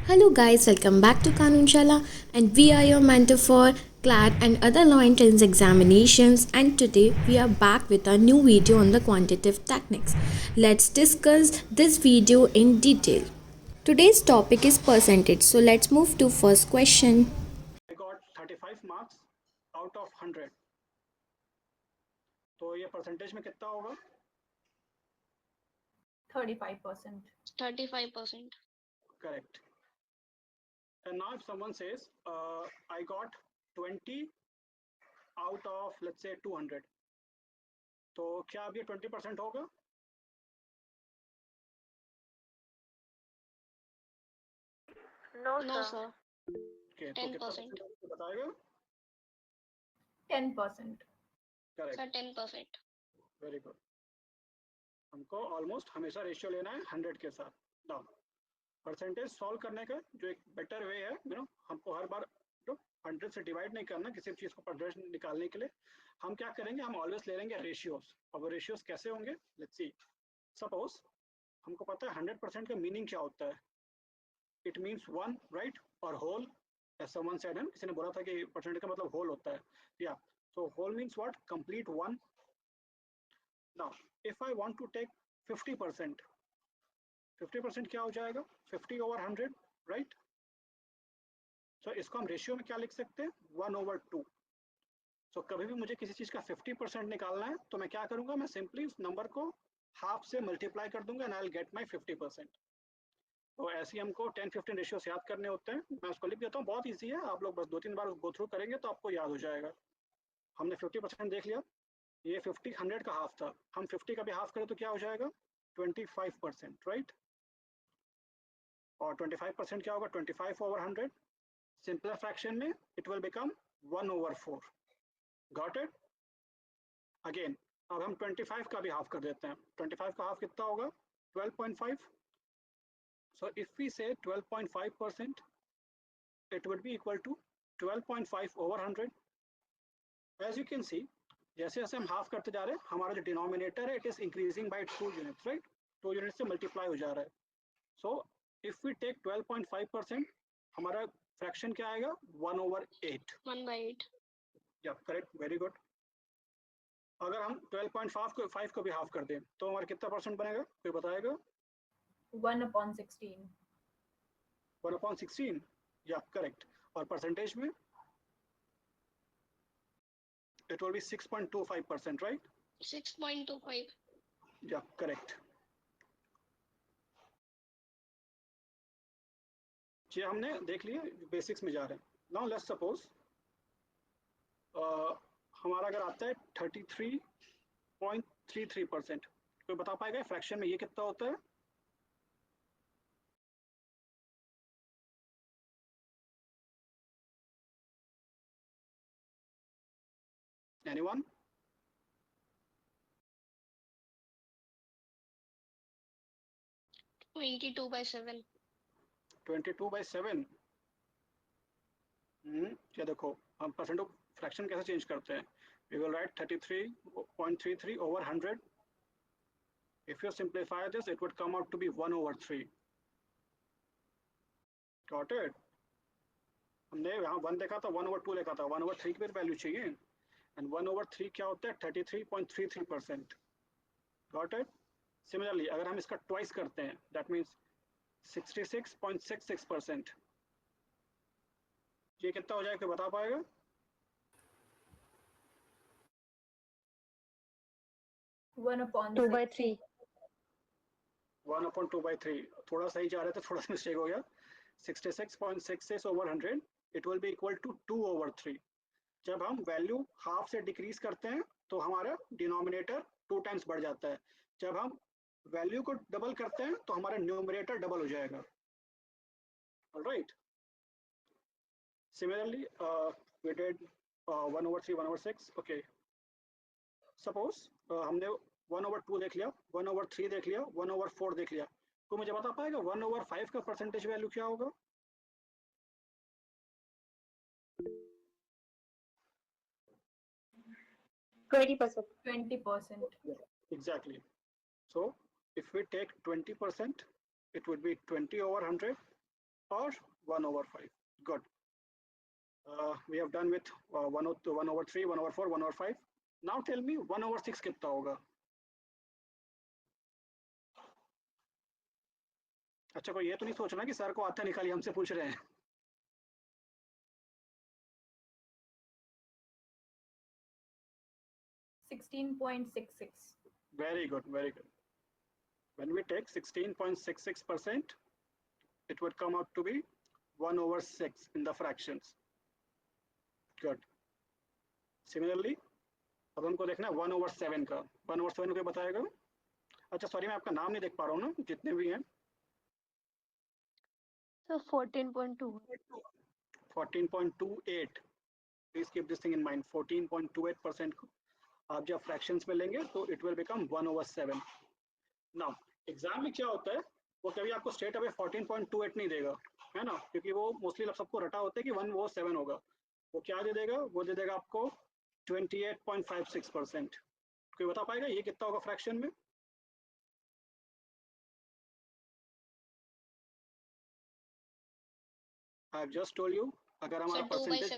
Hello guys, welcome back to Kanunshala, and we are your mentor for CLAT and other law entrance examinations, and today we are back with a new video on the quantitative techniques. Let's discuss this video in detail. Today's topic is percentage, so let's move to first question. I got 35 marks out of 100. तो ये percentage में कितना होगा? 35%. 35%. Correct. And now if someone says, I got 20 out of let's say 200, तो क्या अब ये 20% होगा? No, sir. Okay, 10%. तो बताएगा? 10%. Correct. Sir, 10%. Very good. हमको ऑलमोस्ट हमेशा रेशियो लेना है 100 के साथ. Now परसेंटेज सॉल्व करने का जो एक बेटर वे है, हमको हर बार 100 से डिवाइड नहीं करना किसी चीज को परसेंटेज निकालने के लिए. हम क्या करेंगे, हम ऑलवेज ले लेंगे रेशियोज. और वो रेशियोज कैसे होंगे, लेट्स सी. सपोज हमको पता है 100% का मीनिंग क्या होता है. इट मीन्स वन, राइट, और होल. समवन सेड है, किसी ने बोला था कि परसेंटेज का मतलब होल होता है. या so whole means what, complete one. Now if I want to take 50%, 50% क्या हो जाएगा, 50 over 100, राइट. सो इसको हम रेशियो में क्या लिख सकते हैं, 1/2. सो कभी भी मुझे किसी चीज का 50% निकालना है तो मैं क्या करूंगा, मैं सिंपली उस नंबर को हाफ से मल्टीप्लाई कर दूंगा and I will get my 50%. तो ऐसे ही हमको 10-15 रेशियोस याद करने होते हैं. मैं उसको लिख देता हूँ, बहुत ईजी है. आप लोग बस 2-3 बार गो थ्रू करेंगे तो आपको याद हो जाएगा. हमने 50% देख लिया. ये 50 100 का हाफ था. हम 50 का भी हाफ करें तो क्या हो जाएगा, 25%, राइट. और 25% क्या होगा, 25 over 100. सिंपल फ्रैक्शन में it will become 1/4. Got it. Again अब हम 25 का भी हाफ कर देते हैं. 25 का हाफ कितना होगा, 12.5. So if we say 12.5%, it would be equal to 12.5 over 100. As you can see, जैसे जैसे हम हाफ करते जा रहे हैं, हमारा जो डिनोमिनेटर है, it is increasing by 2 units, right. 2 unit से मल्टीप्लाई हो जा रहा है. सो इफ वी टेक 12.5%, हमारा फ्रैक्शन क्या आएगा, 1/8. 1/8. या करेक्ट, वेरी गुड. अगर हम 12.5 को भी हाफ कर दें तो हमारा कितना परसेंट बनेगा, कोई बताएगा? 1/16. 1/16, या करेक्ट. और परसेंटेज में it will be 6.25%, right? 6.25. Yeah, correct. ये हमने देख लिया, बेसिक्स में जा रहे हैं. नाउ लेट्स सपोज हमारा अगर आता है 33.33%, कोई बता पाएगा फ्रैक्शन में ये कितना होता है? Anyone? 22/7. 22/7. क्या देखो, हम परसेंट ऑफ फ्रैक्शन कैसे चेंज करते हैं. We will write 33.33 over 100. If you simplify this, it would come out to be 1/3. Got it? हमने यहाँ 1 देखा था, 1/2 लिखा था, 1/3 की भी वैल्यू चाहिए. एंड 1/3 क्या होता है, 33.33%. Got it. सिमिलरली अगर हम इसका ट्वाइस करते हैं, दैट मीन्स 66.66%. ये कितना हो जाएगा, कोई बता पाएगा? One upon 2/3. 1/2/3. थोड़ा सही जा रहे थे, थोड़ा मिस्टेक हो गया. 66.66 over 100, it will be equal to 2/3. जब हम वैल्यू हाफ से डिक्रीज करते हैं तो हमारा डिनोमिनेटर 2 टाइम्स बढ़ जाता है. जब हम वैल्यू को डबल करते हैं तो हमारा न्यूमरेटर डबल हो जाएगा. Alright. Similarly we did 1/3, 1/6. Okay, suppose हमने 1/2 देख लिया, 1/3 देख लिया, 1/4 देख लिया. तो मुझे बता पाएगा 1/5 का परसेंटेज वैल्यू क्या होगा?20%. Exactly. So if we take 20%, it would be 20/100. or 1/5. Good. We have done with 1/3, 1/4, 1/5. Now tell me 1/6 कितना होगा? अच्छा, कोई ये तो नहीं सोचना कि सर को आता निकालिए, हमसे पूछ रहे हैं. 16.66. Very good, very good. When we take 16.66%, it would come out to be 1/6 in the fractions. Good. Similarly, अब हमको देखना है 1/7 का. 1/7 को बताएगा? अच्छा सॉरी, मैं आपका नाम नहीं देख पा रहा हूँ ना, जितने भी हैं. So 14.2. 14.28. Please keep this thing in mind. 14.28% को आप जब फ्रैक्शंस में लेंगे तो it will become 1/7. Now exam में क्या होता है, वो कभी आपको स्ट्रेट अवे 14.28 नहीं देगा, है ना, क्योंकि वो मोस्टली सबको रटा होता है कि 1/7 होगा. वो क्या दे देगा? वो दे देगा आपको 28.56%. कोई बता पाएगा ये कितना होगा फ्रैक्शन में? I have just told you, अगर हमारा So 2/7. परसेंटेज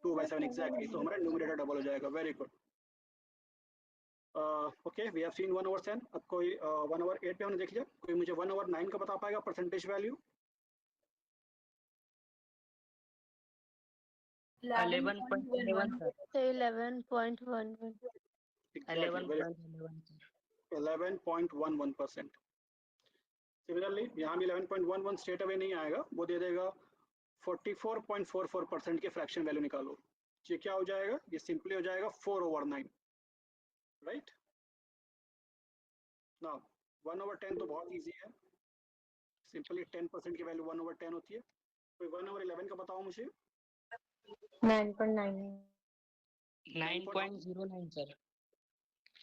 2/7 एग्जैक्टली, तो हमारा न्यूमरेटर डबल हो जाएगा. Very good. Okay, we have seen 1/10. अब कोई 1/8 पे हमने देख लिया. कोई मुझे 1/9 का बता पाएगा percentage value? 11.11 sir. 11.11. Exactly, 11.11 sir. 11.11%. Similarly यहाँ भी 11.11 स्ट्रेट अवे नहीं आएगा, वो दे देगा 44.44% के फ्रैक्शन वैल्यू निकालो. ये क्या हो जाएगा? ये सिंपली हो जाएगा 4/9. राइट. नाउ 1/10 तो बहुत इजी है, सिंपली 10% की वैल्यू 1/10 होती है. कोई 1/11 का बताओ मुझे. 9.9. 9.09 sir.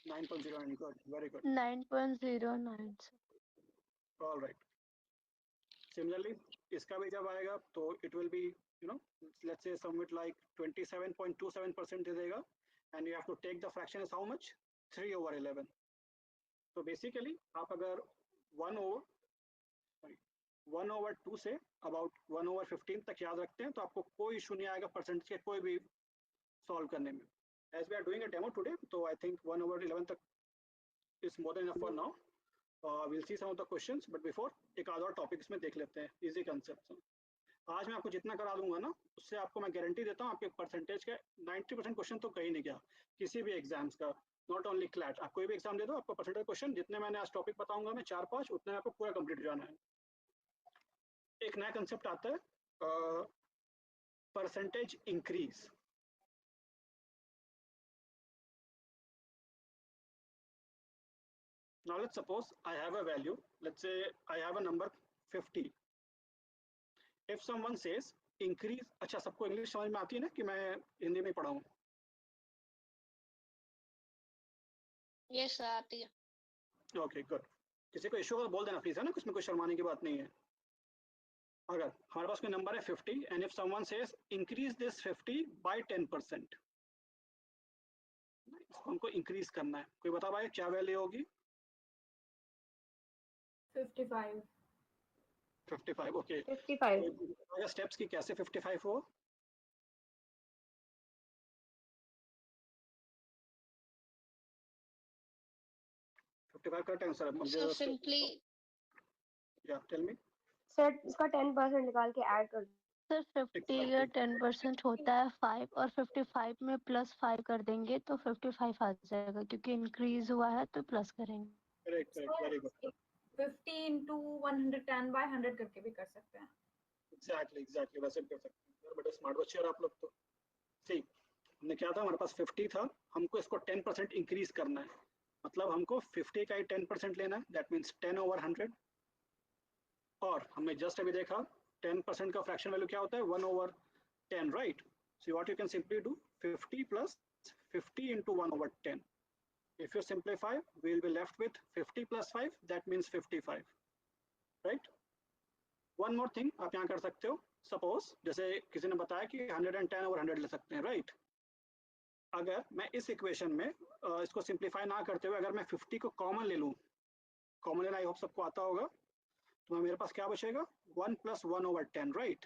9.09. Good, very good. 9.09. All right. Similarly इसका भी जब आएगा तो it will be let's say समविट like 27.27% दे देगा, and you have to take the fraction is how much? 3/11. तो बेसिकली आप अगर 1/2 से अबाउट 1/15 तक याद रखते हैं तो आपको कोई इशू नहीं आएगा परसेंटेज के कोई भी सॉल्व करने में. As we are doing a demo today, तो आई थिंक 1/11 तक is more than enough for now. we'll see some of the questions, but before एक आधा और टॉपिक इसमें देख लेते हैं. Easy concept. आज मैं आपको जितना करा दूंगा ना, उससे आपको मैं गारंटी देता हूँ आपके परसेंटेज के 90% क्वेश्चन तो कहीं नहीं गया किसी भी एग्जाम्स का, नॉट ओनली क्लैट. आप कोई भी एग्जाम दे दो, आपको परसेंटेज क्वेश्चन जितने मैंने आज टॉपिक बताऊंगा मैं 4-5, उतने आपको पूरा कंप्लीट जाना है. एक नया कंसेप्ट आता है, percentage increase. Now let's suppose I have a value, let's say I have a number 50. If someone says increase, अच्छा सबको इंग्लिश समझ में आती है ना कि मैं हिंदी में पढ़ा हूँ? Yes sir, आती है. Okay good. किसी को इशू हो तो बोल देना प्लीज, है ना, इसमें कोई शर्माने की बात नहीं है. अगर हमारे पास कोई नंबर है 50 and if someone says increase this 50 by 10%, इसको हमको इंक्रीज करना है. कोई बता पाए क्या वैल्यू होगी? 55. 55. ओके. 55. स्टेप्स की कैसे 55 हो? Correct answer. So simply या टेल मी. सर इसका 10% निकाल के ऐड कर. सर 50 का 10% होता है 5, और 55 में +5 कर देंगे तो 55 आ जाएगा, क्योंकि इंक्रीज हुआ है तो प्लस करेंगे. Correct correct, very good. 50 into 110 by 100 करके भी कर सकते हैं. एग्जैक्टली वैसे भी कर सकते हैं. बड़े स्मार्ट बच्चे हैं आप लोग तो. सही. हमने क्या था, हमारे पास 50 था, हमको इसको 10% इंक्रीज करना है. मतलब हमको 50 का ही 10% लेना है, दैट मीन्स 10/100. और हमने जस्ट अभी देखा 10% का फ्रैक्शन वैल्यू क्या होता है? 1/10, right. So what you can simply do, 50 + 50 into 1/10. If you simplify, we will be left with 50 + 5, that means 55, right? One more thing आप यहाँ कर सकते हो. Suppose जैसे किसी ने बताया कि 110/100 ले सकते हैं, right? अगर मैं इस इक्वेशन में इसको सिंप्लीफाई ना करते हुए अगर मैं 50 को कॉमन ले लूँ, कॉमन लेना आई होप सबको आता होगा, तो मेरे पास क्या बचेगा 1 + 1/10, राइट।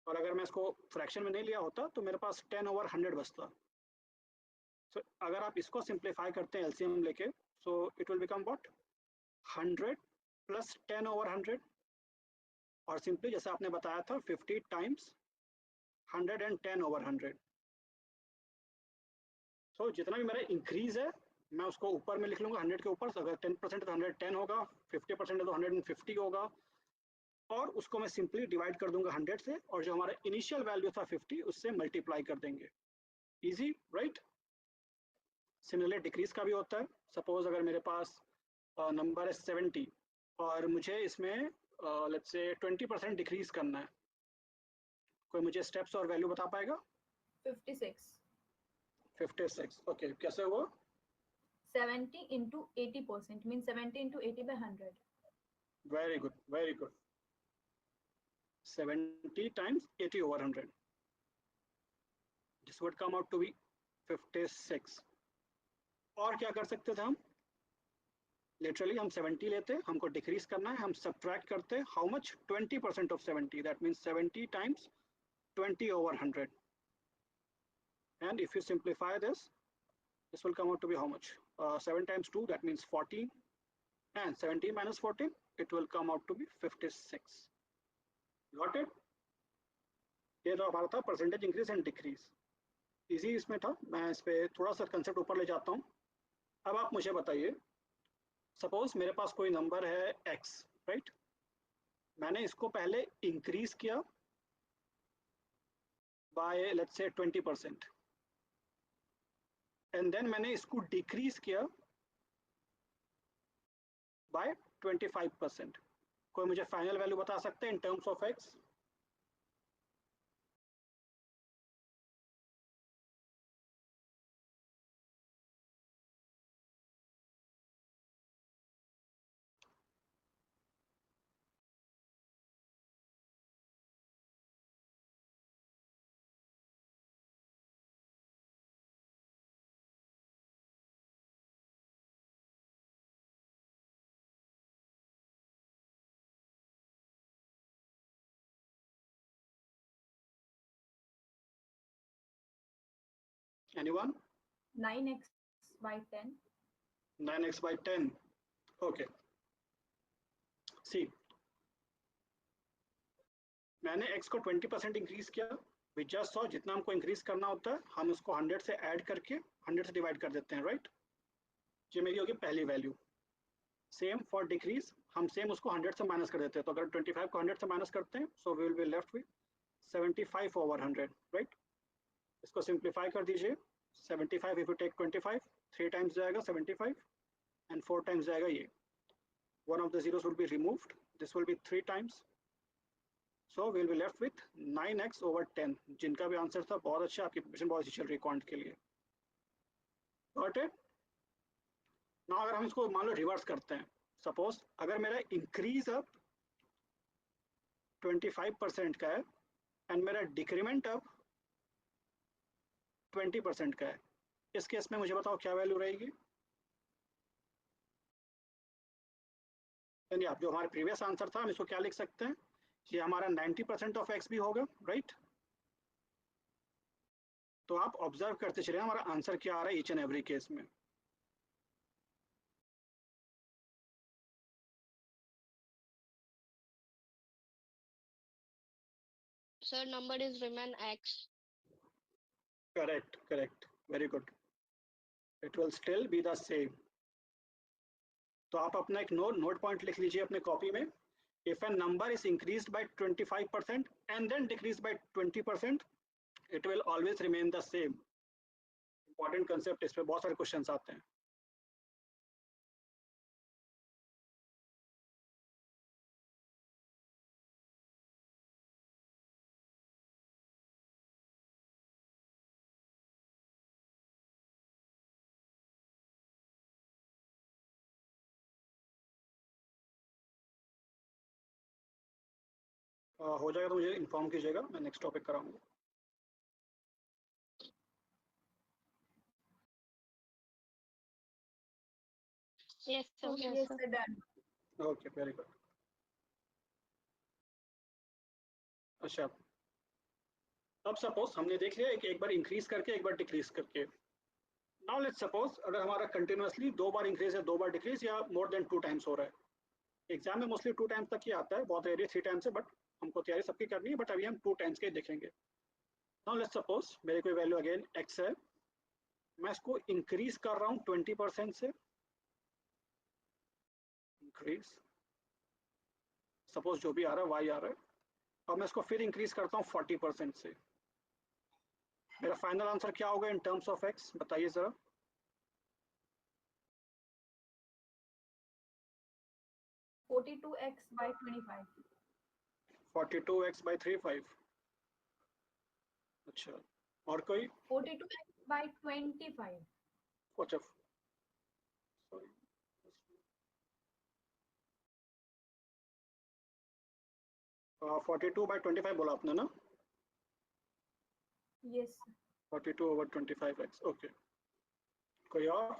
और अगर मैं इसको फ्रैक्शन में नहीं लिया होता तो मेरे पास 10/100 बचता। सो अगर आप इसको सिंप्लीफाई करते हैं एलसीएम लेके, so it will become what 100 + 10/100, और सिंपली जैसे आपने बताया था 50 टाइम्स 110/100। सो जितना भी मेरा इंक्रीज है मैं उसको ऊपर में लिख लूंगा 100 के ऊपर। अगर 10% है तो 110 होगा, 50% है तो 150 होगा, और उसको मैं सिंपली डिवाइड कर दूंगा 100 से, और जो हमारा इनिशियल वैल्यू था 50 उससे मल्टीप्लाई कर देंगे। Easy, right. सिमिलरली डिक्रीज का भी होता है। सपोज अगर मेरे पास नंबर है 70 और मुझे इसमें लेट्स से 20% डिक्रीज करना है, कोई मुझे स्टेप्स और वैल्यू बता पाएगा? 56 56, ओके, कैसे हुआ? 70 into 80% means 70 into 80 by 100. Very good, very good. 70 times 80/100, this would come out to be 56। और क्या कर सकते थे हम? लिटरली हम 70 लेते, हमको डिक्रीज करना है, हम सब्ट्रैक्ट करते how much 20% of 70, that means 70 times 20/100, and if you simplify this will come out to be how much? 7 times 2, that means 14, and 17 minus 14, it will come out to be 56। Got it? ये तो हमारा था percentage increase and decrease. Easy इसमें था, मैं इस पे थोड़ा सा कंसेप्ट ऊपर ले जाता हूँ। अब आप मुझे बताइए, सपोज मेरे पास कोई नंबर है x, राइट। मैंने इसको पहले इंक्रीज किया bye let's say 20%, and then मैंने इसको डिक्रीज किया बाय 25%। कोई मुझे फाइनल वैल्यू बता सकते हैं in terms of x? Anyone? 9x by 10. 9x by 10, okay। सी, मैंने x को 20% इंक्रीज किया। वी जस्ट सॉ जितना हमको इंक्रीज करना होता है हम उसको 100 से ऐड करके 100 से डिवाइड कर देते हैं, राइट। ये मेरी होगी पहली वैल्यू। सेम फॉर डिक्रीज, हम सेम उसको 100 से माइनस कर देते हैं। तो अगर 25 को 100 से माइनस करते हैं, so we will be left with 75/100, right. इसको सिंप्लीफाई कर दीजिए। 75 इफ यू टेक 25, 3 टाइम्स जाएगा 75, एंड 4 टाइम्स जाएगा ये। One of the zeros will be removed, this will be 3 times, so we'll be left with 9x/10। जिनका भी answer था बहुत अच्छा, आपकी प्रिपरेशन बहुत अच्छी चल रही है क्वांट के लिए। Got it? Now अगर हम इसको मान लो रिवर्स करते हैं, सपोज अगर मेरा इंक्रीज अब 25% का है एंड मेरा डिक्रीमेंट अब 20% का है, इस केस में मुझे बताओ क्या वैल्यू रहेगी? यानी आप जो हमारे प्रीवियस आंसर था हम इसको क्या लिख सकते हैं, ये हमारा 90% ऑफ x भी होगा, राइट। तो आप ऑब्जर्व करते चलिए हमारा आंसर क्या आ रहा है ईच एंड एवरी केस में। Sir, number is remain x. Correct, correct, very good. It will still be the same. तो आप अपना एक नोट पॉइंट लिख लीजिए अपने कॉपी में। If a number is increased by 25% and then decrease by 20%, it will always remain the same. Important concept, इस पे बहुत सारे क्वेश्चंस आते हैं। हो जाएगा तो मुझे इन्फॉर्म कीजिएगा, मैं नेक्स्ट टॉपिक कराऊंगा। Yes, sir. Okay, yes, sir, done. Okay, very good. अच्छा, अब सपोज हमने देख लिया कि एक बार इंक्रीज करके एक बार डिक्रीज करके। नाउ लेट्स सपोज अगर हमारा कंटिन्यूसली 2 बार इंक्रीज है 2 बार डिक्रीज या मोर देन 2 टाइम्स हो रहा है। एग्जाम में मोस्टली 2 टाइम्स तक ही आता है, बहुत रेयर 3 टाइम्स है, बट हमको तैयारी सबकी करनी है, बट अभी हम 2 टाइम्स के देखेंगे। नाउ लेट्स सपोज मेरे कोई वैल्यू अगेन एक्स है, मैं इसको इंक्रीज कर रहा हूँ 20% से, इंक्रीज सपोज जो भी आ रहा है वाई आ रहा है, और मैं इसको फिर इंक्रीज करता हूँ 40% से। मेरा फाइनल आंसर क्या होगा इन टर्म्स ऑफ एक्स, बताइए जरा। 42x by 25. 42x/35। अच्छा, और कोई? 42x by 25. अच्छा, सॉरी, 42/25 बोला आपने ना? Yes. 42/25x, okay. कोई और?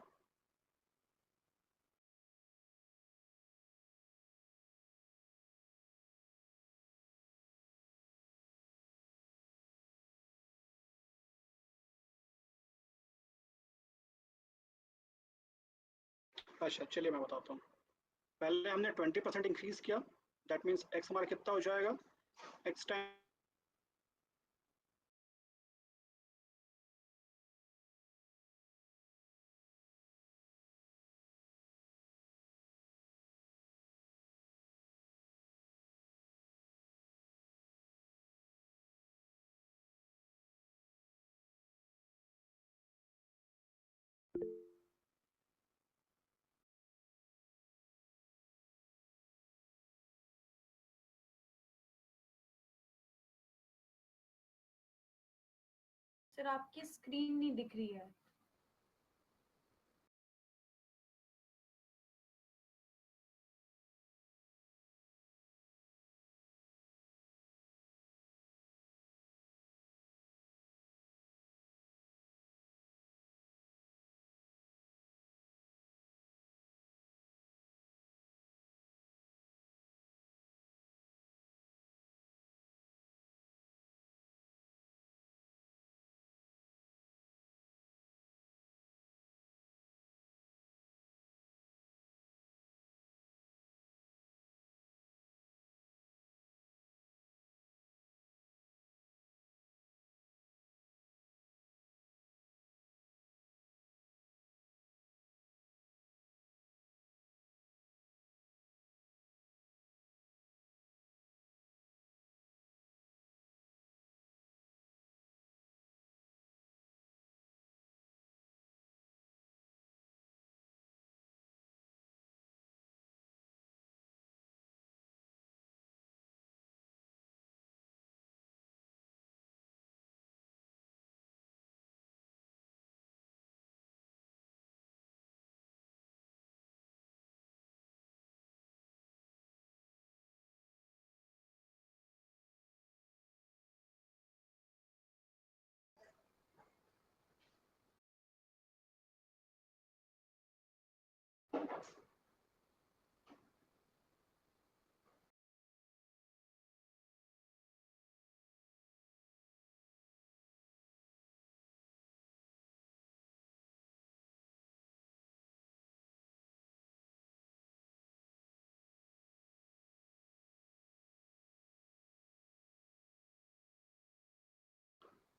अच्छा, चलिए मैं बताता हूँ। पहले हमने 20% इंक्रीज किया, दैट मीन्स एक्स हमारा कितना हो जाएगा, एक्स टाइम सर आपकी स्क्रीन नहीं दिख रही है।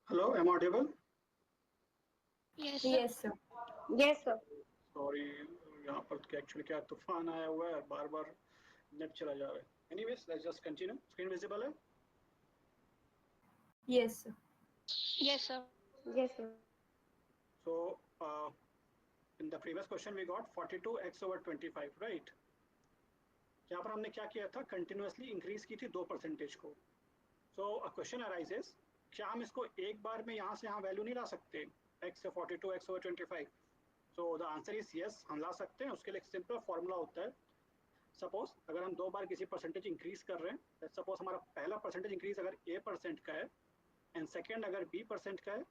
Hello, am audible? Yes, sir. Yes, sir. Yes, sir. Sorry, यहाँ पर एक्चुअली क्या तूफान आया हुआ है, बार बार नेट चला जा रहा है। Anyways let's just continue. Screen visible है? Yes, sir. Yes, sir. Yes, sir. So in the previous question we got 42x/25, right? यहाँ पर हमने क्या किया था, कंटिन्यूसली इंक्रीज की थी 2% को। सो अ क्वेश्चन अराइजेस, क्या हम इसको एक बार में यहाँ से यहाँ वैल्यू नहीं ला सकते, x से 42x/25? So the answer is yes, हम ला सकते हैं। उसके लिए एक सिंपल फॉर्मूला होता है। सपोज अगर हम 2 बार किसी परसेंटेज इंक्रीज कर रहे हैं, सपोज हमारा पहला परसेंटेज इंक्रीज अगर a% का है एंड सेकेंड अगर b% का है,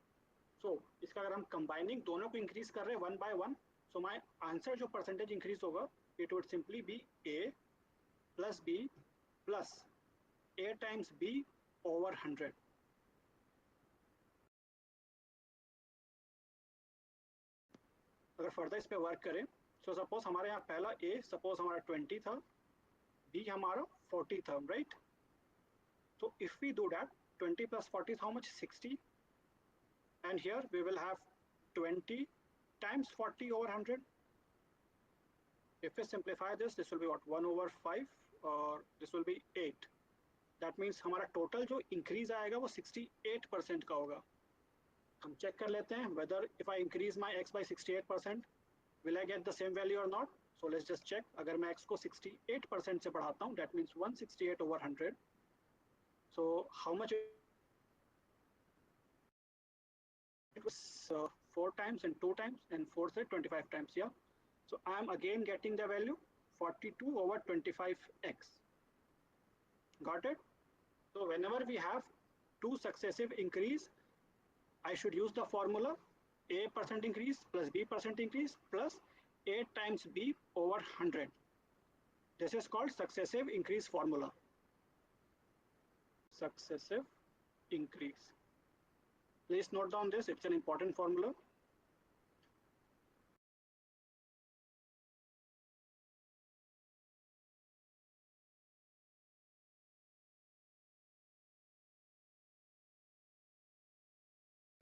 सो इसका अगर हम कंबाइनिंग दोनों को इंक्रीज कर रहे हैं 1 by 1, सो माई आंसर जो परसेंटेज इंक्रीज होगा it would simply be a plus b plus a times b over 100. अगर फर्दर इस पे वर्क करें, सो सपोज हमारे यहाँ पहला a सपोज हमारा 20 था, b हमारा 40 था, right? So if we do that, 20 plus 40 is how much? 60. And here we will have 20 times 40 over 100. If we simplify this, this will be what? 1 over 5, or this will be 8. That means हमारा total जो increase आएगा वो 68% का होगा. हम check कर लेते हैं whether if I increase my x by 68%, will I get the same value or not? So let's just check. अगर मैं x को 68% से बढ़ाता हूँ, that means 168 over 100. So how much? It was 4 times and 2 times and 4 say 25 times. Yeah. So I am again getting the value 42 over 25x. Got it? So whenever we have two successive increase, I should use the formula a percent increase plus b percent increase plus a times b over 100. This is called successive increase formula. Successive increase. Please note down this, it's an important formula.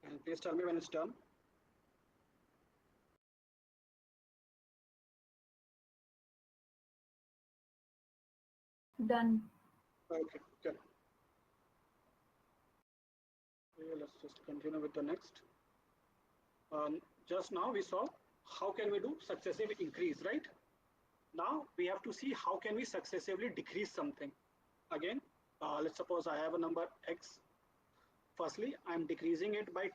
And please tell me when it's done. Done. Okay, good. Okay, let's just continue with the next. Just now we saw how can we do successive increase, right? Now we have to see how can we successively decrease something. Again, let's suppose I have a number x. Firstly, I'm decreasing it by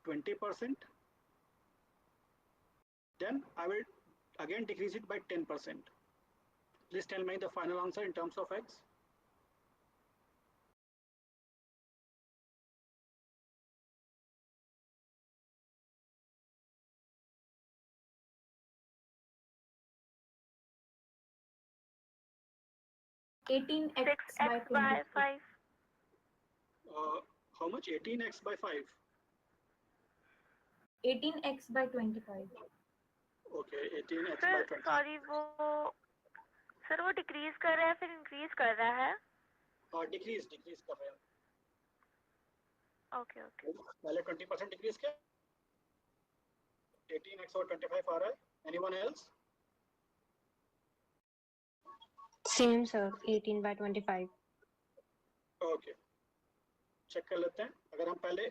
20%. Then I will again decrease it by 10%. Please tell me the final answer in terms of x. Eighteen x by 5. How much? 18x by 5. 18x by 25. Okay, 18x sir by 20. Sorry वो decrease कर रहा है फिर increase कर रहा है. Decrease कर रहे हैं. Okay okay. पहले 20% डिक्रीज किया, 18x और 25 आ रहा है. Anyone else? Same, sir. 18 by 25. Okay. Check कर लेते हैं. अगर हम पहले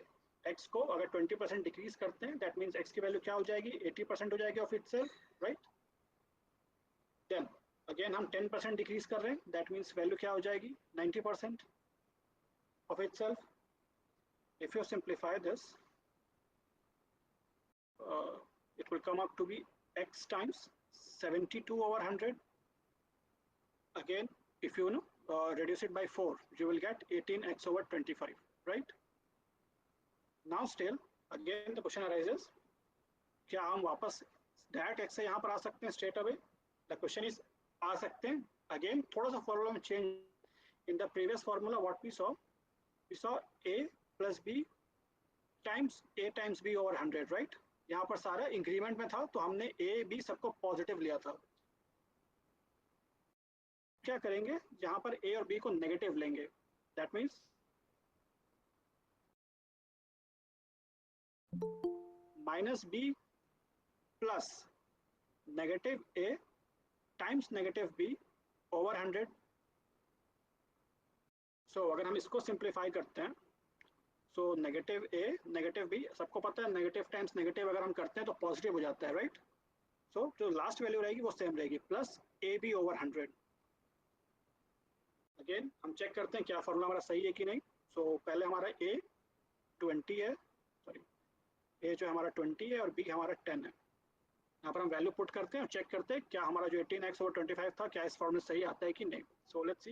x को अगर 20% डिक्रीज करते हैं, that means x की वैल्यू क्या हो जाएगी? 80% हो जाएगी of itself, right? Then again हम 10% डिक्रीज कर रहे हैं, that means वैल्यू क्या हो जाएगी? 90% of itself. If you simplify this, it will come up to be x times 72 over 100. Again, if you reduce it by 4, you will get 18x over 25, right? Now still, again the question arises, क्या हम वापस direct x से यहाँ पर आ सकते हैं straight away? The question is, आ सकते हैं. Again, थोड़ा सा formula में change. In the previous formula, what we saw a plus b times a times b over 100, right? यहाँ पर सारा इंक्रीमेंट में था, तो हमने a b सबको पॉजिटिव लिया था. क्या करेंगे? यहाँ पर a और b को नेगेटिव लेंगे. That means minus b plus negative a times negative b over 100. So अगर हम इसको सिंप्लीफाई करते हैं, so negative a negative b, सबको पता है नेगेटिव टाइम्स नेगेटिव अगर हम करते हैं तो पॉजिटिव हो जाता है, राइट? सो जो लास्ट वैल्यू रहेगी वो सेम रहेगी, plus a b over 100. Again हम चेक करते हैं क्या फॉर्मूला हमारा सही है कि नहीं. सो पहले हमारा a 20 है, सॉरी a जो हमारा 20 है और b हमारा 10 है. यहाँ पर हम वैल्यू पुट करते हैं और चेक करते हैं क्या हमारा जो 18x ओवर 25 था क्या इस फॉर्म में सही आता है कि नहीं. So let's see.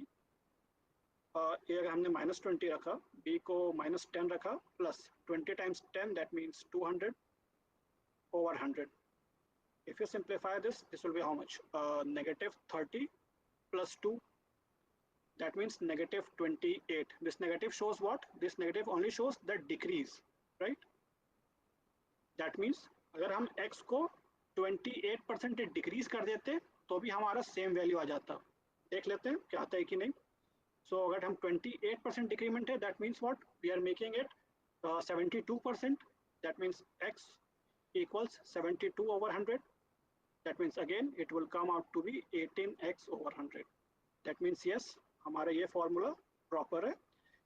ए अगर हमने -20 रखा, b को -10 रखा, plus 20 times 10, that means 200 over 100. If you simplify this, this will be how much? Negative 30 plus 2, that means negative 28. This negative shows what? This negative only shows the decrease, right? That means अगर हम x को 28% decrease कर देते तो भी हमारा same value आ जाता. देख लेते हैं क्या आता है कि नहीं. So अगर हम 28% डिक्रीमेंट है, that means what? We are making it 72%. That means x equals 72 over 100. That means again it will come out to be 18x over 100. That means yes, हमारा ये फॉर्मूला प्रॉपर है.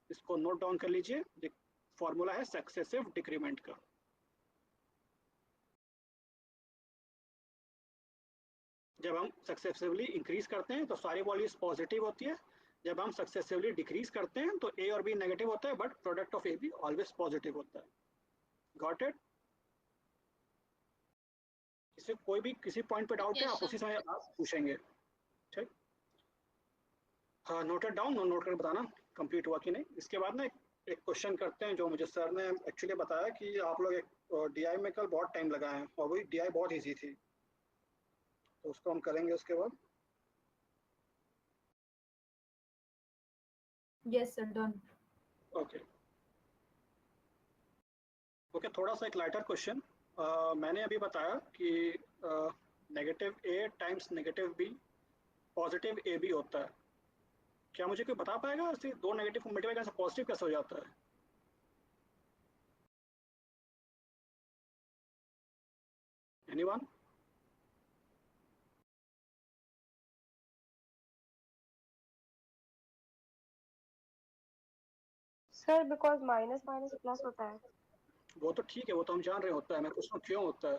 इसको नोट डाउन कर लीजिए. Formula है successive decrement का. जब हम सक्सेसिवली इंक्रीज करते हैं तो सारी वैल्यूज पॉजिटिव होती है. जब हम सक्सेसिवली डिक्रीज करते हैं तो ए और बी नेगेटिव होता है, but product of A be always positive होता है. Got it? कोई भी किसी पॉइंट पे डाउट है, Yes, आप sir. उसी समय आप पूछेंगे. ठीक, हाँ, नोटेड डाउन. नोट करके बताना कंप्लीट हुआ कि नहीं. इसके बाद ना एक क्वेश्चन करते हैं जो मुझे सर ने एक्चुअली बताया कि आप लोग एक डीआई में कल बहुत टाइम लगाए हैं और वही डीआई बहुत ईजी थी, तो उसको हम करेंगे उसके बाद. Yes, sir. Done. Okay okay, थोड़ा सा एक लाइटर क्वेश्चन. मैंने अभी बताया कि negative a times negative b positive a b होता है. क्या मुझे कोई बता पाएगा ऐसे दो नेगेटिव को मल्टीप्लाई करने से पॉजिटिव कैसे हो जाता है? Anyone? Sir because minus minus plus होता है. वो तो ठीक है, वो तो हम जान रहे होता है. मैं पूछ रहा हूँ क्यों होता है.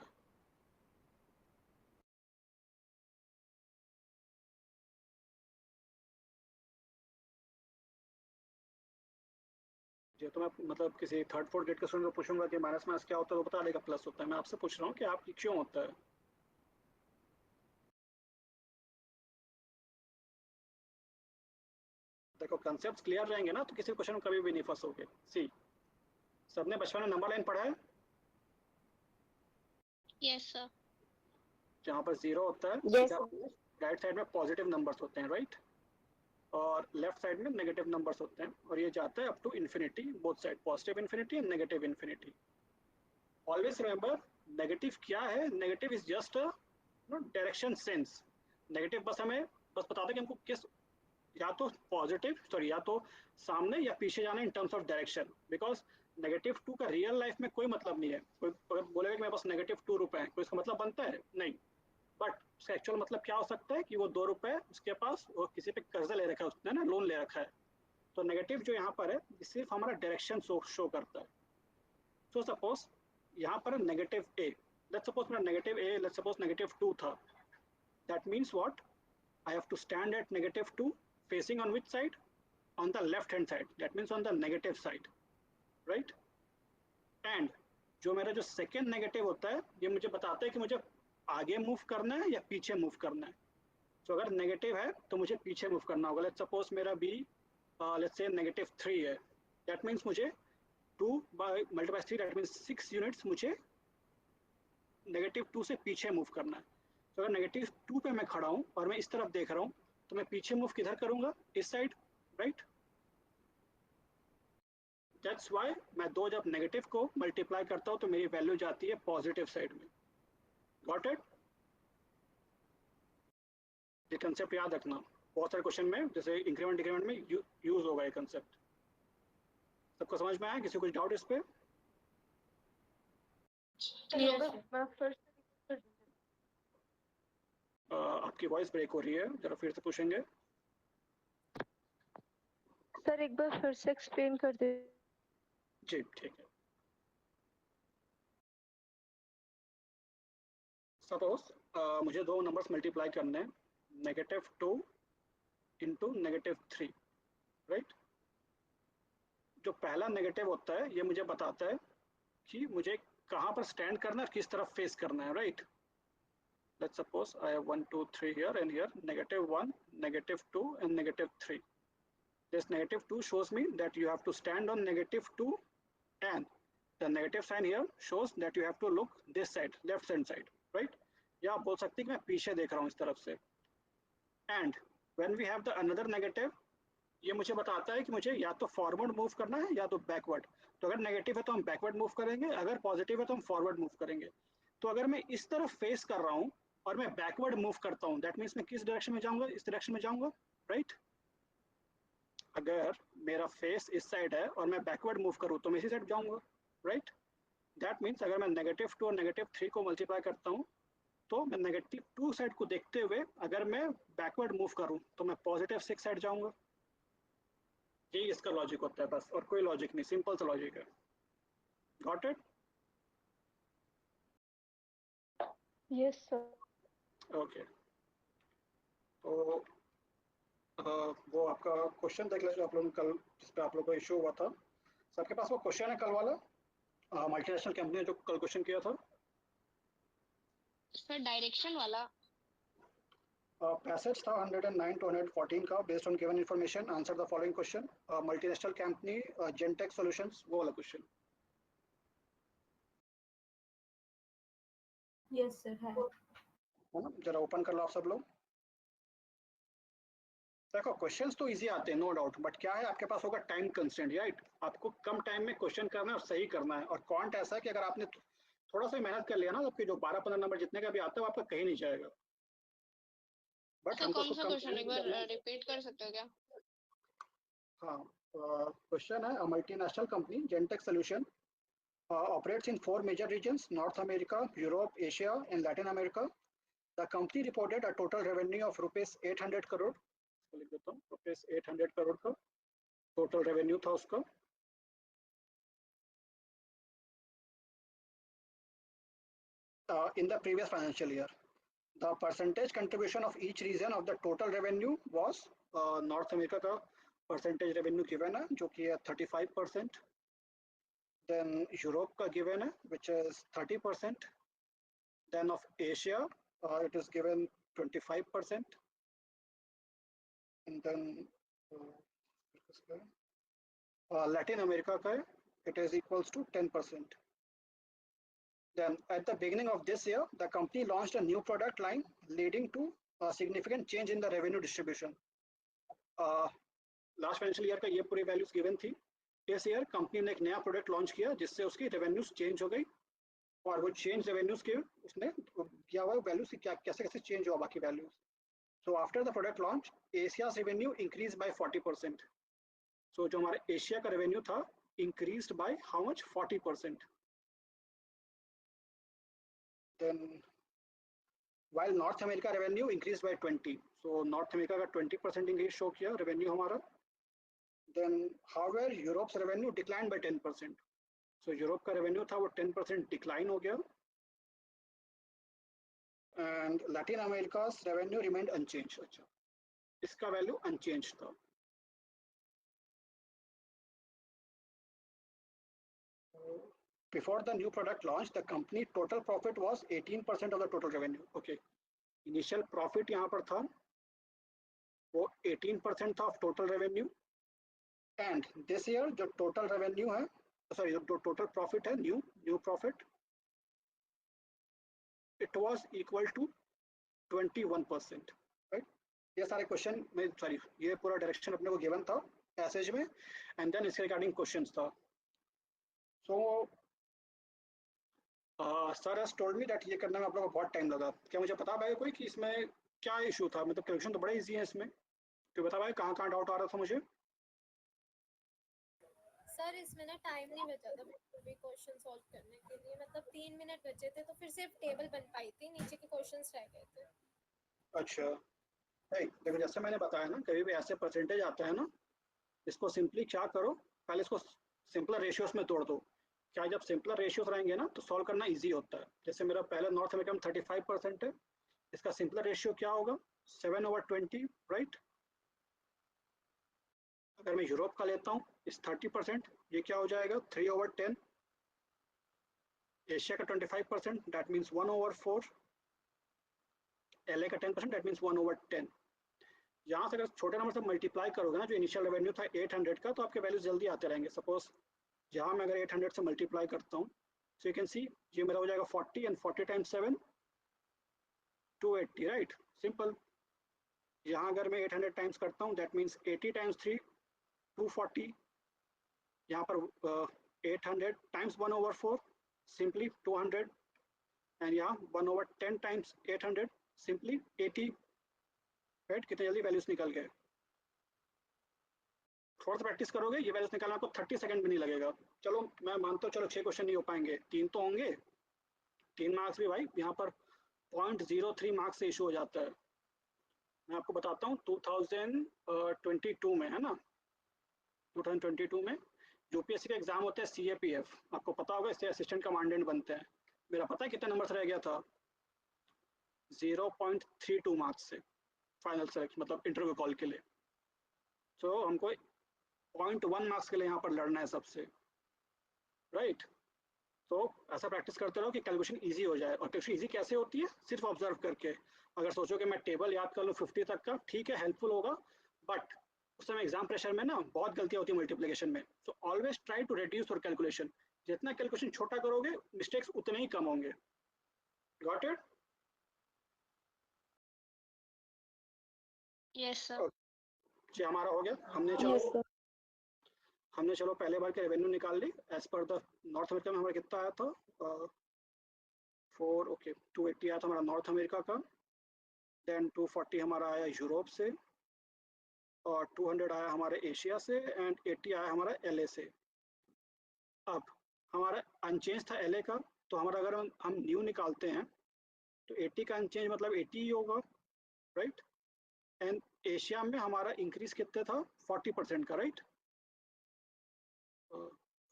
ये तो मैं मतलब किसी थर्ड फोर्थ ग्रेड के स्टूडेंट को पूछूंगा कि माइनस माइनस क्या होता है, तो बता देगा प्लस होता है. मैं आपसे पूछ रहा हूँ कि आप क्यों होता है. देखो कंसेप्ट क्लियर रहेंगे ना तो किसी क्वेश्चन में कभी भी नहीं फंसोगे. सी, सबने बचपन में नंबर लाइन पढ़ा है Yes, sir. जहाँ पर जीरो होता है. यस राइट साइड में पॉजिटिव नंबर्स होते हैं, राइट, और लेफ्ट साइड में नेगेटिव नंबर्स होते हैं, और ये जाता है up to infinity, both side, positive infinity and negative infinity. Always remember, negative क्या है? Negative is just direction sense. Negative बस हमें बस बता दें कि हमको किस, या तो पॉजिटिव सॉरी या तो सामने या पीछे जाना in terms of direction. Because negative 2 का रियल लाइफ में कोई मतलब नहीं है. कोई अगर बोलेगा कि मेरे पास नेगेटिव 2 रुपए है, कोई इसका मतलब बनता है? नहीं. बट उसका एक्चुअल मतलब क्या हो सकता है कि वो 2 रुपए उसके पास, वो किसी पे कर्जा ले रखा है उसने ना, लोन ले रखा है. तो नेगेटिव जो यहाँ पर है सिर्फ हमारा डायरेक्शन शो करता है. सो सपोज यहाँ पर नेगेटिव ए, लेट्स सपोज मेरा negative A, let's suppose negative 2 था. That means what? I have to stand at negative 2 facing on which side? On the left hand side. That means on the negative side, right? And जो मेरा जो second negative होता है ये मुझे बताता है कि मुझे आगे मूव करना है या पीछे मूव करना है. तो अगर नेगेटिव है तो मुझे पीछे मूव करना होगा. लेट्स सपोज मेरा बी लेट्स से नेगेटिव 3 है. दैट मीन्स मुझे 2 by multiply 3, that means 6 units मुझे नेगेटिव 2 से पीछे मूव करना है. तो अगर नेगेटिव 2 पे मैं खड़ा हूँ और मैं इस तरफ देख रहा हूँ तो मैं पीछे मूव किधर करूँगा? इस साइड, राइट. दैट्स वाई मैं 2 जब नेगेटिव को मल्टीप्लाई करता हूँ तो मेरी वैल्यू जाती है पॉजिटिव साइड में. Got it? ये कंसेप्ट याद रखना. बहुत सारे क्वेश्चन में जैसे इंक्रीमेंट डिक्रीमेंट में यूज होगा ये कंसेप्ट. सबको समझ में आया? किसी को कुछ डाउट इस पे? आपकी वॉइस ब्रेक हो रही है, जरा फिर से पूछेंगे. सर एक बार फिर से एक्सप्लेन कर दे. जी ठीक है. सपोज मुझे दो नंबर्स मल्टीप्लाई करने हैं, नेगेटिव 2 इंटू नेगेटिव 3, राइट. जो पहला नेगेटिव होता है ये मुझे बताता है कि मुझे कहाँ पर स्टैंड करना है, किस तरफ फेस करना है, right. Let's suppose I have 1, 2, 3 here, and here negative 1, negative 2, and negative 3. This negative 2 shows me that you have to stand on negative 2, and the negative sign here shows that you have to look this side, left hand side, right? या आप बोल सकते हैं कि मैं पीछे देख रहा हूँ इस तरफ से. And when we have the another negative, ये मुझे बताता है कि मुझे या तो फॉरवर्ड मूव करना है या तो बैकवर्ड। तो अगर नेगेटिव है तो हम बैकवर्ड मूव करेंगे, अगर पॉजिटिव है तो हम फॉरवर्ड मूव करेंगे। तो अगर मैं इस तरफ फेस कर रहा हूँ और मैं बैकवर्ड मूव करता हूँ, दैट मीन्स मैं किस डायरेक्शन में जाऊंगा? इस डायरेक्शन में जाऊंगा, राइट। अगर मेरा फेस इस साइड है और मैं बैकवर्ड मूव करूँ तो मैं इसी साइड जाऊंगा, राइट। दैट मीन्स अगर मैं -2 और -3 को मल्टीप्लाई करता हूँ तो मैं -2 साइड को देखते हुए अगर मैं बैकवर्ड मूव करूँ तो मैं +6 साइड जाऊंगा। यही इसका लॉजिक होता है बस, और कोई लॉजिक नहीं, सिंपल सा लॉजिक है। Got it? Yes, sir. Okay, तो वो आपका क्वेश्चन देख लीजिए आप लोगों ने कल, जिस पे आप लोगों को इशू हुआ था। सबके पास वो क्वेश्चन है कल वाला, मल्टीनेशनल कंपनी ने जो कल क्वेश्चन किया था। सर डायरेक्शन वाला। पैसेज था 109 to 114 का, based on given information answer the following question. Multinational company Gentech solutions, वो वाला क्वेश्चन। यस सर है। है ना, जरा ओपन कर लो आप सब लोग। देखो क्वेश्चंस तो इजी आते हैं नो डाउट, बट क्या है आपके पास होगा टाइम कंस्ट्रेंट, राइट। आपको कम टाइम में क्वेश्चन करना है और सही करना है। और क्वांट ऐसा है कि अगर आपने थोड़ा सा मेहनत कर लिया ना, तो आपके जो 12-15 नंबर जितने का भी आता है वो आपका कहीं नहीं जाएगा। बट सर हमको कौन उसको सा कम क्वेश्चन टाइम एक में बार करना है। रिपीट कर सकते हो क्या? हाँ, क्वेश्चन है, multinational company Gentech solution operates in 4 major regions: North America, Europe, Asia, and Latin America. The company reported a total revenue of rupees 800 crore. लिख देता हूँ, रुपीज 800 करोड़ का टोटल रेवेन्यू था उसका। In the previous financial year, the percentage contribution of each region of the total revenue was North America का percentage revenue given है जो कि है 35%. Then Europe का given है which is 30%. Then of Asia it is given 25%. And then Latin America का it is equals to 10%. Then at the beginning of this year, the company launched a new product line leading to a significant change in the revenue distribution. Last financial year का ये पूरी values given थी। इस year company ने एक नया product launch किया जिससे उसकी रेवेन्यूज चेंज हो गई, और वो चेंज रेवेन्यूज के उसने किया हुआ वैल्यूज क्या कैसे कैसे चेंज हुआ बाकी values. So after the product launch Asia's revenue increase by 40%। सो जो हमारे एशिया का रेवेन्यू था increased by how much? 40%। Then while North America revenue increased by 20, so North America का 20% increase show किया revenue हमारा। Then however Europe's revenue declined by 10%, so Europe का revenue था वो 10% decline हो गया, and Latin America's revenue remained unchanged। अच्छा, इसका value unchanged था। Before the new product launch, the company total profit was 18% of the total revenue. Okay, initial profit यहाँ पर था वो 18% था of total revenue, and this year जो total revenue है, sorry जो total profit है, new profit, it was equal to 21%, right। ये सारे क्वेश्चन में सॉरी ये पूरा डायरेक्शन अपने को गिवन था पैसेज में, एंड देन इसके रिगार्डिंग क्वेश्चंस था। So sir has told me that ये करने में आप लोगों को बहुत टाइम लगा। क्या मुझे पता पाएगा कोई कि इसमें क्या इशू था? मतलब क्वेश्चन तो बड़ा इजी है इसमें, तो बता पाए कहाँ कहाँ डाउट आ रहा था मुझे? सर इसमें ना टाइम नहीं बचा था बिल्कुल भी क्वेश्चन सॉल्व करने के लिए, मतलब 3 मिनट बचे थे तो फिर सिर्फ टेबल बन पाई थी, नीचे के क्वेश्चंस रह गए थे। अच्छा नहीं, देखो जैसे मैंने बताया ना, कभी भी ऐसे परसेंटेज आता है ना, इसको सिंपली क्या करो, पहले इसको सिंपलर रेशियोज में तोड़ दो। क्या जब सिंपलर रेशियोज रहेंगे ना तो सॉल्व करना इजी होता है। जैसे मेरा पहले नॉर्थ अमेरिका में 35% है, इसका सिंपलर रेशियो क्या होगा? 7/20, राइट। अगर मैं यूरोप का लेता हूँ इस 30%, ये क्या हो जाएगा? 3/10। एशिया का 25%, दैट मीन्स 1/4। LA का 10%, दैट मीन्स 1/10। यहाँ से अगर छोटे नंबर से मल्टीप्लाई करोगे ना, जो इनिशियल रेवेन्यू था 800 का, तो आपके वैल्यूज जल्दी आते रहेंगे। सपोज यहाँ मैं अगर 800 से मल्टीप्लाई करता हूँ, सो यू कैन सी ये मेरा हो जाएगा 40, एंड 40 टाइम्स 7 280, राइट। सिंपल। यहाँ अगर मैं 800 टाइम्स करता हूँ, दैट मीन्स 80 टाइम्स 3 240, यहाँ पर 800 टाइम्स 1/4 सिंपली 200, एंड यहाँ 1/10 टाइम्स 800 सिंपली 80। राइट, कितने जल्दी वैल्यूज निकल गए। थोड़ा सा प्रैक्टिस करोगे ये वैल्यूज निकालना आपको 30 सेकंड भी नहीं लगेगा। चलो मैं मानता हूँ, चलो 6 क्वेश्चन नहीं हो पाएंगे, 3 तो होंगे। 3 मार्क्स भी भाई यहाँ पर 0.03 मार्क्स से इशू हो जाता है। मैं आपको बताता हूँ 2022 में, है ना, 2022 में यूपीएससी का एग्जाम होता है CAPF, आपको पता होगा, इससे असिस्टेंट कमांडेंट बनते हैं। मेरा पता है कितने नंबर से रह गया था, 0.32 मार्क्स से फाइनल सिलेक्शन मतलब इंटरव्यू कॉल के लिए। तो हमको 0.1 मार्क्स के लिए यहाँ पर लड़ना है सबसे। राइट, तो ऐसा प्रैक्टिस करते रहो कि कैलकुलेशन इजी हो जाए। और कैलकुलेशन इजी कैसे होती है, सिर्फ ऑब्जर्व करके। अगर सोचो कि मैं टेबल याद कर लूँ 50 तक का, ठीक है, हेल्पफुल होगा, बट उस समय एग्जाम प्रेशर में ना बहुत गलतियाँ होती है मल्टीप्लिकेशन में। So always try to reduce your calculation. जितना कैलकुलेशन छोटा करोगे मिस्टेक्स उतने ही कम होंगे। Got it? Yes, sir. जी, हमारा हो गया। हमने चलो पहले बार के रेवेन्यू निकाल ली। As per the North America में हमारा कितना आया था, 280 आया था हमारा नॉर्थ अमेरिका का, देन 240 हमारा आया यूरोप से, और 200 आया हमारे एशिया से, एंड 80 आया हमारा LA से। अब हमारा अनचेंज था LA का, तो हमारा अगर हम न्यू निकालते हैं तो 80 का अनचेंज मतलब 80 ही होगा। राइट, एंड एशिया में हमारा इंक्रीज कितने था, 40% का। राइट,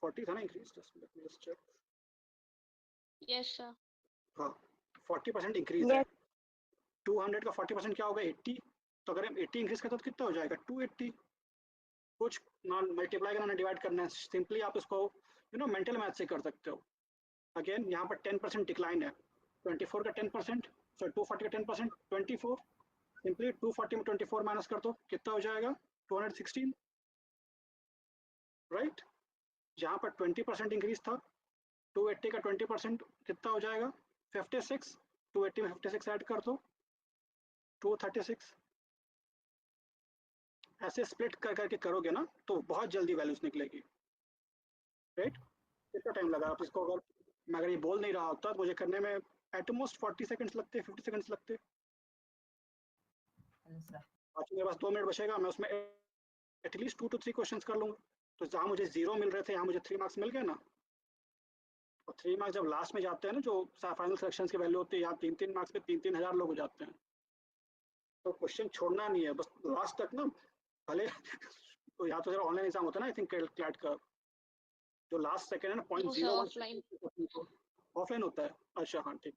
40 था ना increase, just check. Yes, sir. हाँ, 40% इंक्रीज है। 200 का 40% क्या होगा, 80। तो अगर हम 80 इंक्रीज करते तो कितना हो जाएगा, 280। कुछ ना मल्टीप्लाई करना ना डिवाइड करना है, सिंपली आप इसको मेंटल मैथ से कर सकते हो। अगेन यहाँ पर 10% डिक्लाइन है, 24 का 10%, सो 240 का 10%, 24। सिंपली 240 में 24 माइनस कर दो, कितना हो जाएगा, 216। राइट, यहाँ पर 20% इंक्रीज था, 280 का 20% कितना हो जाएगा, 56। 280 में 56 ऐड कर दो, 236। ऐसे स्प्लिट कर करके करोगे ना तो बहुत जल्दी वैल्यूज निकलेगी। राइट, कितना टाइम लगा आप इसको, अगर मैं अगर ये बोल नहीं रहा होता तो मुझे करने में एटमोस्ट 40 सेकंड्स लगते, 50 सेकंड्स लगते। आज मेरे पास 2 मिनट बचेगा, मैं उसमें एटलीस्ट 2 to 3 क्वेश्चंस कर लूँगा। तो जहाँ मुझे 0 मिल रहे थे यहाँ मुझे 3 मार्क्स मिल गए ना। और 3 मार्क्स जब लास्ट में जाते हैं ना, जो फाइनल सिलेक्शन की वैल्यू होती है, यहाँ 3-3 मार्क्स पे 3-3 हज़ार लोग हो जाते हैं। तो क्वेश्चन छोड़ना नहीं है, बस लास्ट तक ना, भले तो यहाँ तो जरा ऑनलाइन एग्जाम होता है ना, आई थिंक क्लैट का जो लास्ट सेकंड है ना, No, sir, 0.01 offline. ऑफलाइन होता है। अच्छा हाँ ठीक,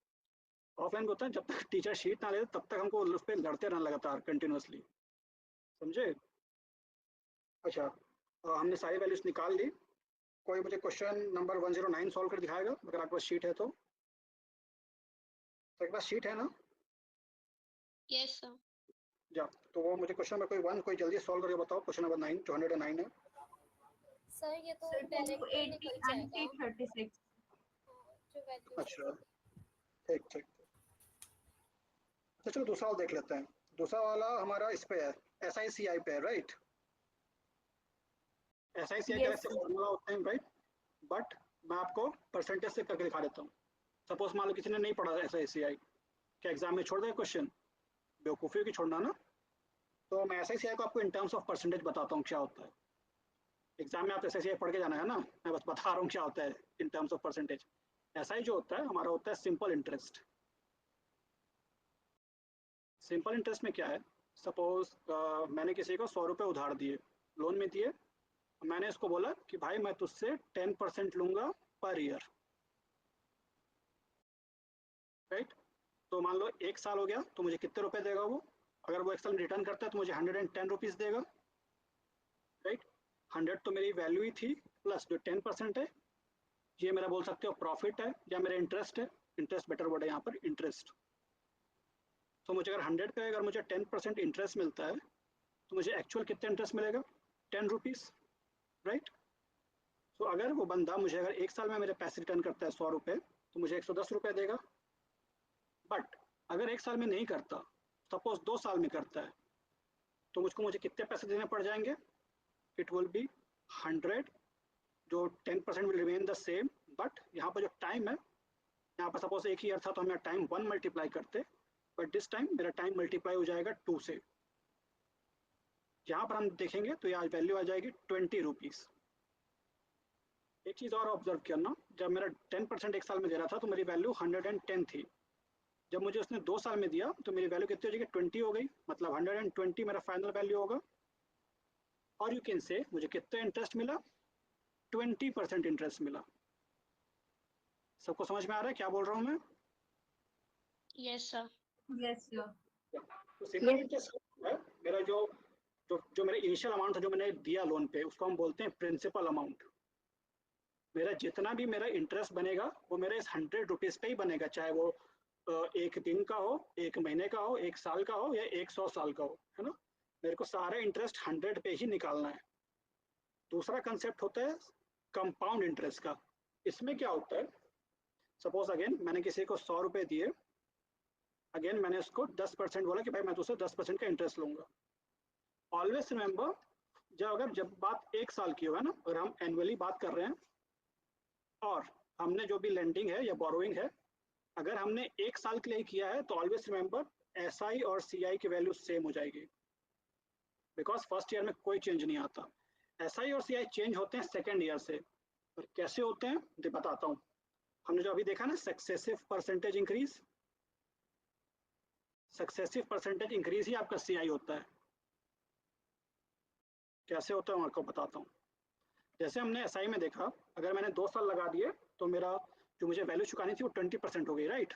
ऑफलाइन होता है, जब तक टीचर शीट ना ले तब तक हमको उस पर लड़ते रहना लगातार कंटिन्यूसली, समझे। अच्छा, हमने सारी वैल्यूज निकाल ली। कोई मुझे क्वेश्चन नंबर 109 सॉल्व कर दिखाएगा अगर आपके पास शीट है तो। आपके पास शीट है ना? Yes, sir. जा, तो वो मुझे क्वेश्चन नंबर कोई जल्दी सॉल्व करके बताओ। क्वेश्चन नंबर 9 जो 109 है। सर ये तो Sir, डायरेक्ट 280 निकल and जाएगा। 336. हाँ, जो वैल्यू अच्छा ठीक ठीक। तो चलो दूसरा वाला देख लेते हैं। दूसरा वाला हमारा इस पे है, SICI पे है। राइट, SICI का Yes, ऐसे sir. फॉर्मूला होते हैं राइट, बट मैं आपको परसेंटेज से करके दिखा देता हूँ। सपोज मान लो किसी ने नहीं पढ़ा SICI, क्या एग्जाम में छोड़ देगा क्वेश्चन, बेवकूफ़ी की छोड़ना ना। तो मैं SICI को आपको इन टर्म्स ऑफ परसेंटेज बताता हूँ क्या होता है। एग्जाम में आप SICI पढ़ के जाना है ना, मैं बस बता रहा हूँ क्या होता है in terms of percentage. SI जो होता है हमारा होता है सिंपल इंटरेस्ट। सिंपल इंटरेस्ट में क्या है, सपोज मैंने किसी को 100 रुपये उधार दिए, लोन में दिए, मैंने इसको बोला कि भाई मैं तुझसे 10% लूंगा पर ईयर। राइट, तो मान लो 1 साल हो गया तो मुझे कितने रुपए देगा वो, अगर वो 1 साल में रिटर्न करता है तो मुझे 110 रुपीज़ देगा। राइट, 100 तो मेरी वैल्यू ही थी, प्लस जो 10% है ये मेरा बोल सकते हो प्रॉफिट है या मेरा इंटरेस्ट है। इंटरेस्ट बेटर वर्ड है यहाँ पर, इंटरेस्ट। तो मुझे अगर 100 पे अगर मुझे 10% इंटरेस्ट मिलता है तो मुझे एक्चुअल कितना इंटरेस्ट मिलेगा, 10 रुपीज़। राइट, तो अगर वो बंदा मुझे अगर 1 साल में मेरे पैसे रिटर्न करता है 100 रुपये तो मुझे 110 रुपये देगा। बट अगर 1 साल में नहीं करता, सपोज 2 साल में करता है, तो मुझे कितने पैसे देने पड़ जाएंगे, इट विल बी 100, जो 10% will remain the same, but यहाँ पर जो टाइम है, यहाँ पर सपोज एक ही ईयर था तो हम टाइम 1 मल्टीप्लाई करते, बट दिस टाइम मेरा टाइम मल्टीप्लाई हो जाएगा 2 से। यहाँ पर हम देखेंगे तो यहाँ वैल्यू आ जाएगी 20 रुपीज़। एक चीज़ और ऑब्जर्व करना, जब मेरा 10% एक साल में दे रहा था तो मेरी वैल्यू 110 थी। जब मुझे उसने 2 साल में दिया तो मेरी वैल्यू कितनी हो जाएगी, 20 हो गई, मतलब 120 मेरा फाइनल वैल्यू होगा। और यू कैन से मुझे कितना इंटरेस्ट मिला, 20% इंटरेस्ट मिला। सबको समझ में आ रहा है क्या बोल रहा हूँ मैं? Yes, sir. Yes, sir. तो सिंपल इंटरेस्ट है मेरा जो मेरा इनिशियल अमाउंट था जो मैंने दिया लोन पे, उसको हम बोलते हैं प्रिंसिपल अमाउंट। मेरा जितना भी मेरा इंटरेस्ट बनेगा वो मेरे इस 100 रुपीज़ पे ही बनेगा, चाहे वो एक दिन का हो, एक महीने का हो, एक साल का हो या 100 साल का हो, है ना। मेरे को सारा इंटरेस्ट 100 पे ही निकालना है। दूसरा कंसेप्ट होता है कंपाउंड इंटरेस्ट का। इसमें क्या होता है, सपोज अगेन मैंने किसी को 100 रुपये दिए, अगेन मैंने उसको 10% बोला कि भाई मैं तुझसे 10% का इंटरेस्ट लूंगा। ऑलवेज रिमेंबर, जब बात एक साल की हो, है ना, अगर हम एनुअली बात कर रहे हैं और हमने जो भी लेंडिंग है या बोरोइंग है, अगर हमने एक साल के लिए किया है तो ऑलवेज रिमेंबर एसआई और सीआई की वैल्यू सेम हो जाएगी, बिकॉज फर्स्ट ईयर में कोई चेंज नहीं आता। एसआई और सीआई चेंज होते हैं सेकेंड ईयर से। और कैसे होते हैं ये बताता हूँ। हमने जो अभी देखा ना successive percentage increase, successive percentage increase ही आपका सीआई होता है। कैसे होता है मैं आपको बताता हूँ। जैसे हमने एसआई में देखा, अगर मैंने 2 साल लगा दिए तो मेरा जो मुझे वैल्यू चुकानी थी वो 20% हो गई, राइट।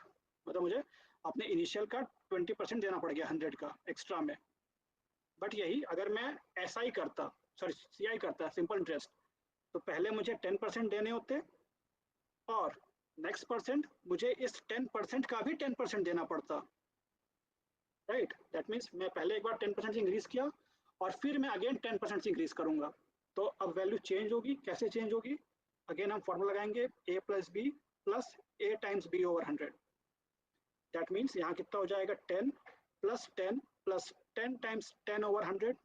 मतलब मुझे अपने इनिशियल का 20% देना पड़ गया 100 का एक्स्ट्रा में। बट यही अगर मैं एसआई करता, सॉरी सीआई करता, सिंपल इंटरेस्ट, तो पहले मुझे 10% देने होते और नेक्स्ट परसेंट मुझे इस 10% का भी 10% देना पड़ता, राइट। दैट मीन्स मैं पहले एक बार 10% इंक्रीज किया और फिर मैं अगेन 10% इंक्रीज करूंगा। तो अब वैल्यू चेंज होगी। कैसे चेंज होगी, अगेन हम फॉर्मूला लगाएंगे a plus b plus a times b over 100। That means यहाँ कितना हो जाएगा, 10 प्लस 10 प्लस 10 टाइम्स 10 ओवर 100।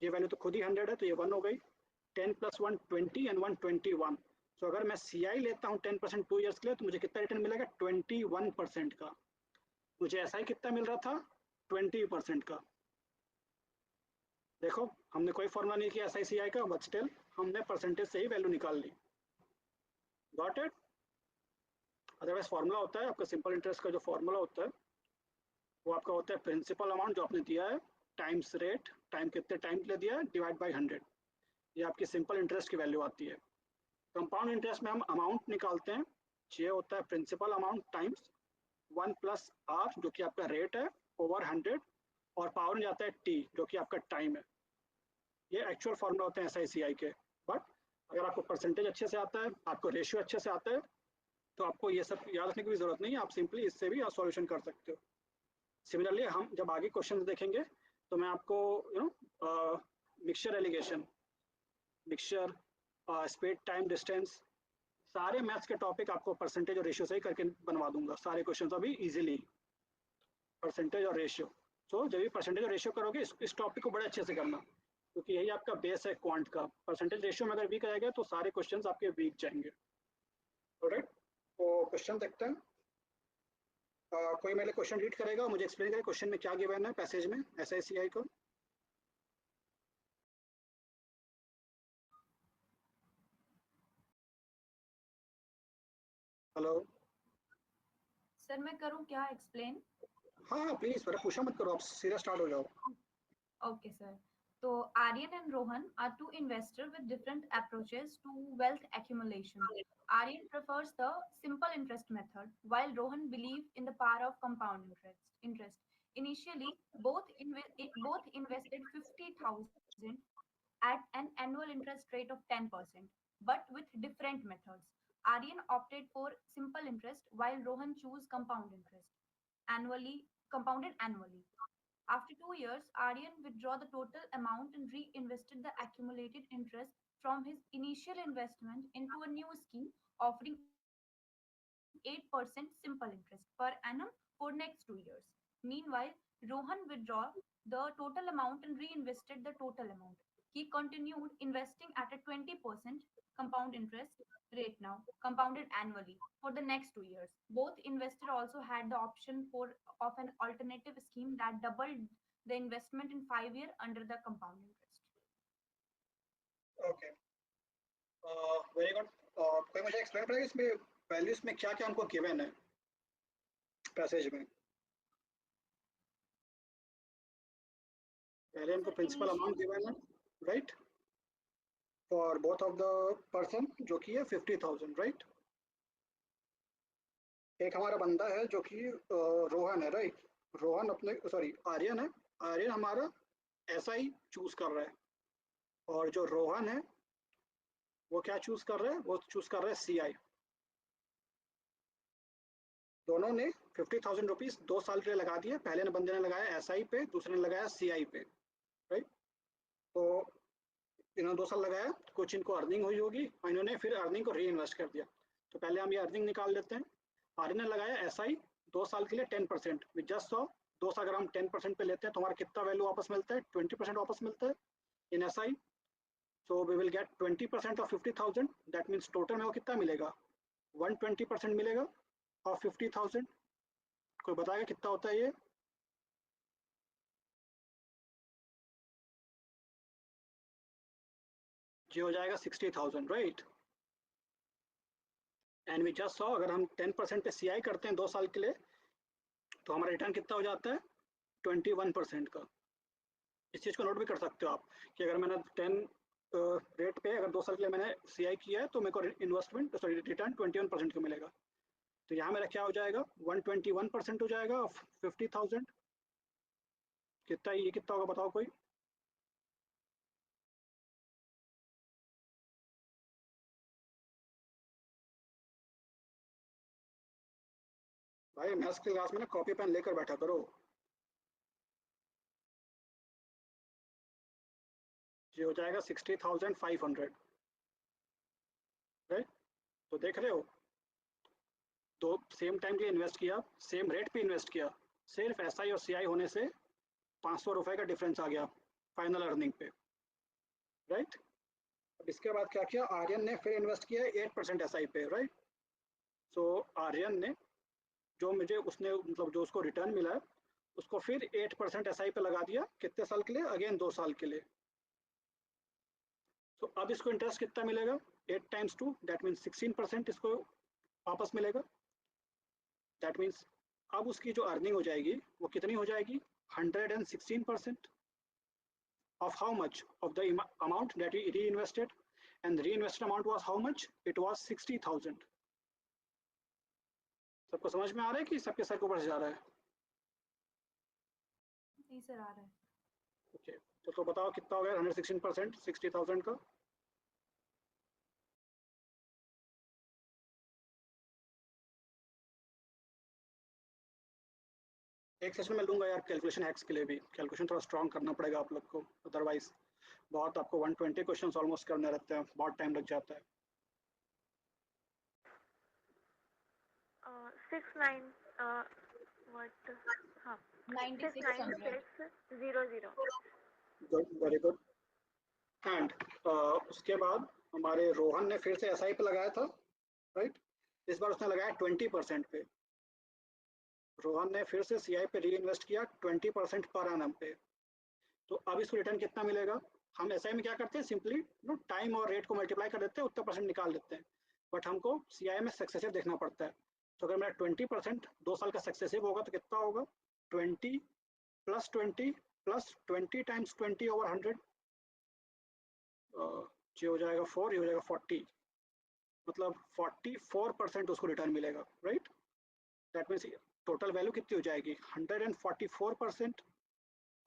ये वैल्यू तो खुद ही 100 है तो ये 1 हो गई। 10 प्लस 1 20 एंड 1 21। सो अगर मैं सीआई लेता हूँ 10% 2 ईयर्स के लिए तो मुझे कितना रिटर्न मिलेगा, 21% का। मुझे ऐसा ही कितना मिल रहा था, 20% का। देखो हमने कोई फॉर्मूला नहीं किया एसआईसीआई का, बट स्टिल हमने परसेंटेज से ही वैल्यू निकाल ली। Got it. अदरवाइज फॉर्मूला होता है आपका सिंपल इंटरेस्ट का, जो फॉर्मूला होता है वो आपका होता है प्रिंसिपल अमाउंट जो आपने दिया है टाइम्स रेट, टाइम कितने टाइम के लिए दिया है, डिवाइड बाई 100। ये आपकी सिंपल इंटरेस्ट की वैल्यू आती है। कंपाउंड इंटरेस्ट में हम अमाउंट निकालते हैं, ये होता है principal amount times 1 plus r जो कि आपका रेट है ओवर 100, और पावर में जाता है टी जो कि आपका टाइम है। ये एक्चुअल फॉर्मूला होते हैं एसआईसीआई के। बट अगर आपको परसेंटेज अच्छे से आता है, आपको रेशियो अच्छे से आता है, तो आपको ये सब याद रखने की भी जरूरत नहीं है, आप सिंपली इससे भी सॉल्यूशन कर सकते हो। सिमिलरली हम जब आगे क्वेश्चन देखेंगे तो मैं आपको mixture allegation, mixture, speed, time, distance, सारे मैथ्स के टॉपिक आपको परसेंटेज और रेशियो से ही करके बनवा दूंगा सारे क्वेश्चन अभी इजीली, परसेंटेज और रेशियो। सो जब भी परसेंटेज और रेशियो करोगे इस टॉपिक को बड़े अच्छे से करना, क्योंकि यही आपका बेस है क्वांट का। परसेंटेज रेशियो में अगर वीक आएगा तो सारे क्वेश्चंस आपके वीक जाएंगे। ऑलराइट, तो क्वेश्चन देखते हैं। कोई मेरे क्वेश्चन रीड करेगा और मुझे एक्सप्लेन करेगा क्वेश्चन में क्या गिवन है पैसेज में एसआईसीआई को। हेलो सर मैं करूँ क्या एक्सप्लेन? हाँ प्लीज, मेरा पूछा मत करो, आप सीधा स्टार्ट हो जाओ। Okay, sir. So Aryan and Rohan are two investors with different approaches to wealth accumulation. Aryan prefers the simple interest method, while Rohan believes in the power of compound interest. Initially, both invested 50,000 at an annual interest rate of 10%, but with different methods. Aryan opted for simple interest, while Rohan chose compounded annually. After 2 years, Aryan withdrew the total amount and reinvested the accumulated interest from his initial investment into a new scheme offering 8% simple interest per annum for next 2 years. Meanwhile, Rohan withdrew the total amount and reinvested the total amount. He continued investing at a 20% compound interest rate now, compounded annually for the next 2 years. Both investors also had the option of an alternative scheme that doubled the investment in 5 years under the compound interest. Okay, very good. कोई मुझे explain करेगा इसमें values में क्या क्या हमको given है passage में? पहले हमको Sir, principal amount initial given है, right, for both of the person, जो कि है 50,000, राइट। एक हमारा बंदा है जो कि रोहन है, राइट। रोहन अपने, सॉरी आर्यन है, आर्यन हमारा SI चूज कर रहा है, और जो रोहन है वो क्या चूज कर रहा है? वो चूज कर रहा है CI। दोनों ने 50,000 रुपीज 2 साल के लिए लगा दिए। पहले ने बंदे ने लगाया SI पे, दूसरे ने लगाया CI पे, राइट। तो इन्होंने 2 साल लगाया, कुछ इनको अर्निंग हुई होगी और इन्होंने फिर अर्निंग को री इन्वेस्ट कर दिया। तो पहले हम ये अर्निंग निकाल लेते हैं। आर्यन ने लगाया SI 2 साल के लिए 10%, विच जस्ट 2 साल अगर हम 10% पे लेते हैं तो हमारा कितना वैल्यू वापस मिलता है? 20% वापस मिलता है in SI। So we will get 20% of 50,000, that means total में वो कितना मिलेगा? 120% मिलेगा ऑफ 50,000। कोई बताएगा कितना होता है ये? जी हो जाएगा 60,000, राइट। एंड वी जस्ट सॉ अगर हम 10% पे CI करते हैं 2 साल के लिए तो हमारा रिटर्न कितना हो जाता है? 21% का। इस चीज़ को नोट भी कर सकते हो आप कि अगर मैंने 10 रेट पे अगर 2 साल के लिए मैंने CI किया है तो मेरे को इन्वेस्टमेंट, सॉरी रिटर्न 21% का मिलेगा। तो यहाँ मेरा क्या हो जाएगा? 121% हो जाएगा ऑफ 50,000। कितना, ये कितना होगा बताओ कोई? भाई मैथ्स की क्लास में ना कॉपी पेन लेकर बैठा करो। ये हो जाएगा 60,500, राइट। तो देख रहे हो, तो सेम टाइम के लिए इन्वेस्ट किया, सेम रेट पे इन्वेस्ट किया, सिर्फ SI और CI होने से 500 रुपए का डिफरेंस आ गया फाइनल अर्निंग पे, राइट। अब इसके बाद क्या किया? आर्यन ने फिर इन्वेस्ट किया 8% SI पे, राइट। सो आर्यन ने जो मुझे उसने मतलब जो उसको रिटर्न मिला है उसको फिर 8% SI पे लगा दिया। कितने साल के लिए? अगेन 2 साल के लिए। तो अब इसको इंटरेस्ट कितना मिलेगा? 8 टाइम्स 2, दैट मीन्स 16% इसको वापस मिलेगा। दैट मीन्स अब उसकी जो अर्निंग हो जाएगी वो कितनी हो जाएगी? 116% of how much? Of the amount that he reinvested, and the reinvested amount was how much? It was 60,000. सबको समझ में आ रहा है कि सबके सर के ऊपर से जा रहा है? नहीं सर, आ रहा है। ओके, तो बताओ कितना हो गया 116% 60,000 का? एक सेशन में लूंगा यार कैलकुलेशन हैक्स के लिए भी। कैलकुलेशन थोड़ा स्ट्रॉन्ग करना पड़ेगा आप लोग को, अदरवाइज बहुत आपको 120 क्वेश्चंस ऑलमोस्ट करने रहते हैं, बहुत टाइम लग जाता है। 69 what हाँ 9600 69600। Good, very good. एंड उसके बाद हमारे रोहन ने फिर से SI पे लगाया था, राइट। इस बार उसने लगाया 20% पे। रोहन ने फिर से CI पे री इन्वेस्ट किया 20% पर एनम पे। तो अब इसको रिटर्न कितना मिलेगा? हम SI में क्या करते हैं, सिंपली टाइम और रेट को मल्टीप्लाई कर देते हैं, उतना परसेंट निकाल देते हैं। बट हमको CI में सक्सेसिव देखना पड़ता है। तो अगर मेरा 20% 2 साल का सक्सेसिव होगा तो कितना होगा? 20 + 20 + 20 टाइम्स 20 ओवर 100, ये हो जाएगा 4, ये हो जाएगा 40, मतलब 44% उसको रिटर्न मिलेगा, right. That means total value कितनी हो जाएगी? 144%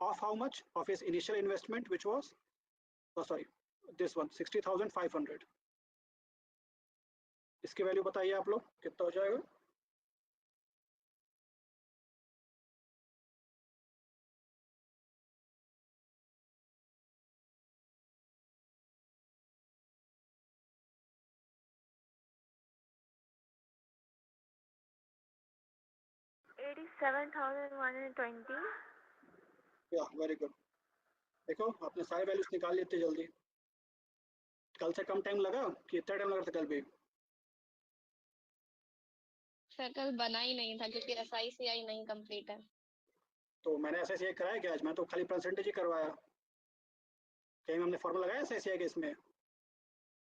of how much? Of his initial investment, which was, oh sorry, this one 60,500। इसकी वैल्यू बताइए आप लोग कितना हो जाएगा? $87,120। या वेरी गुड। देखो आपने सारे वैल्यूज निकाल लेते जल्दी। कल से कम टाइम लगा कि इतना टाइम लगा था कल भी? सर कल बना ही नहीं था क्योंकि SICI नहीं कंप्लीट है। तो मैंने ऐसे कराया क्या आज? मैं तो खाली परसेंटेज ही करवाया। कहीं हमने फॉर्मूला लगाया ऐसे के इसमें?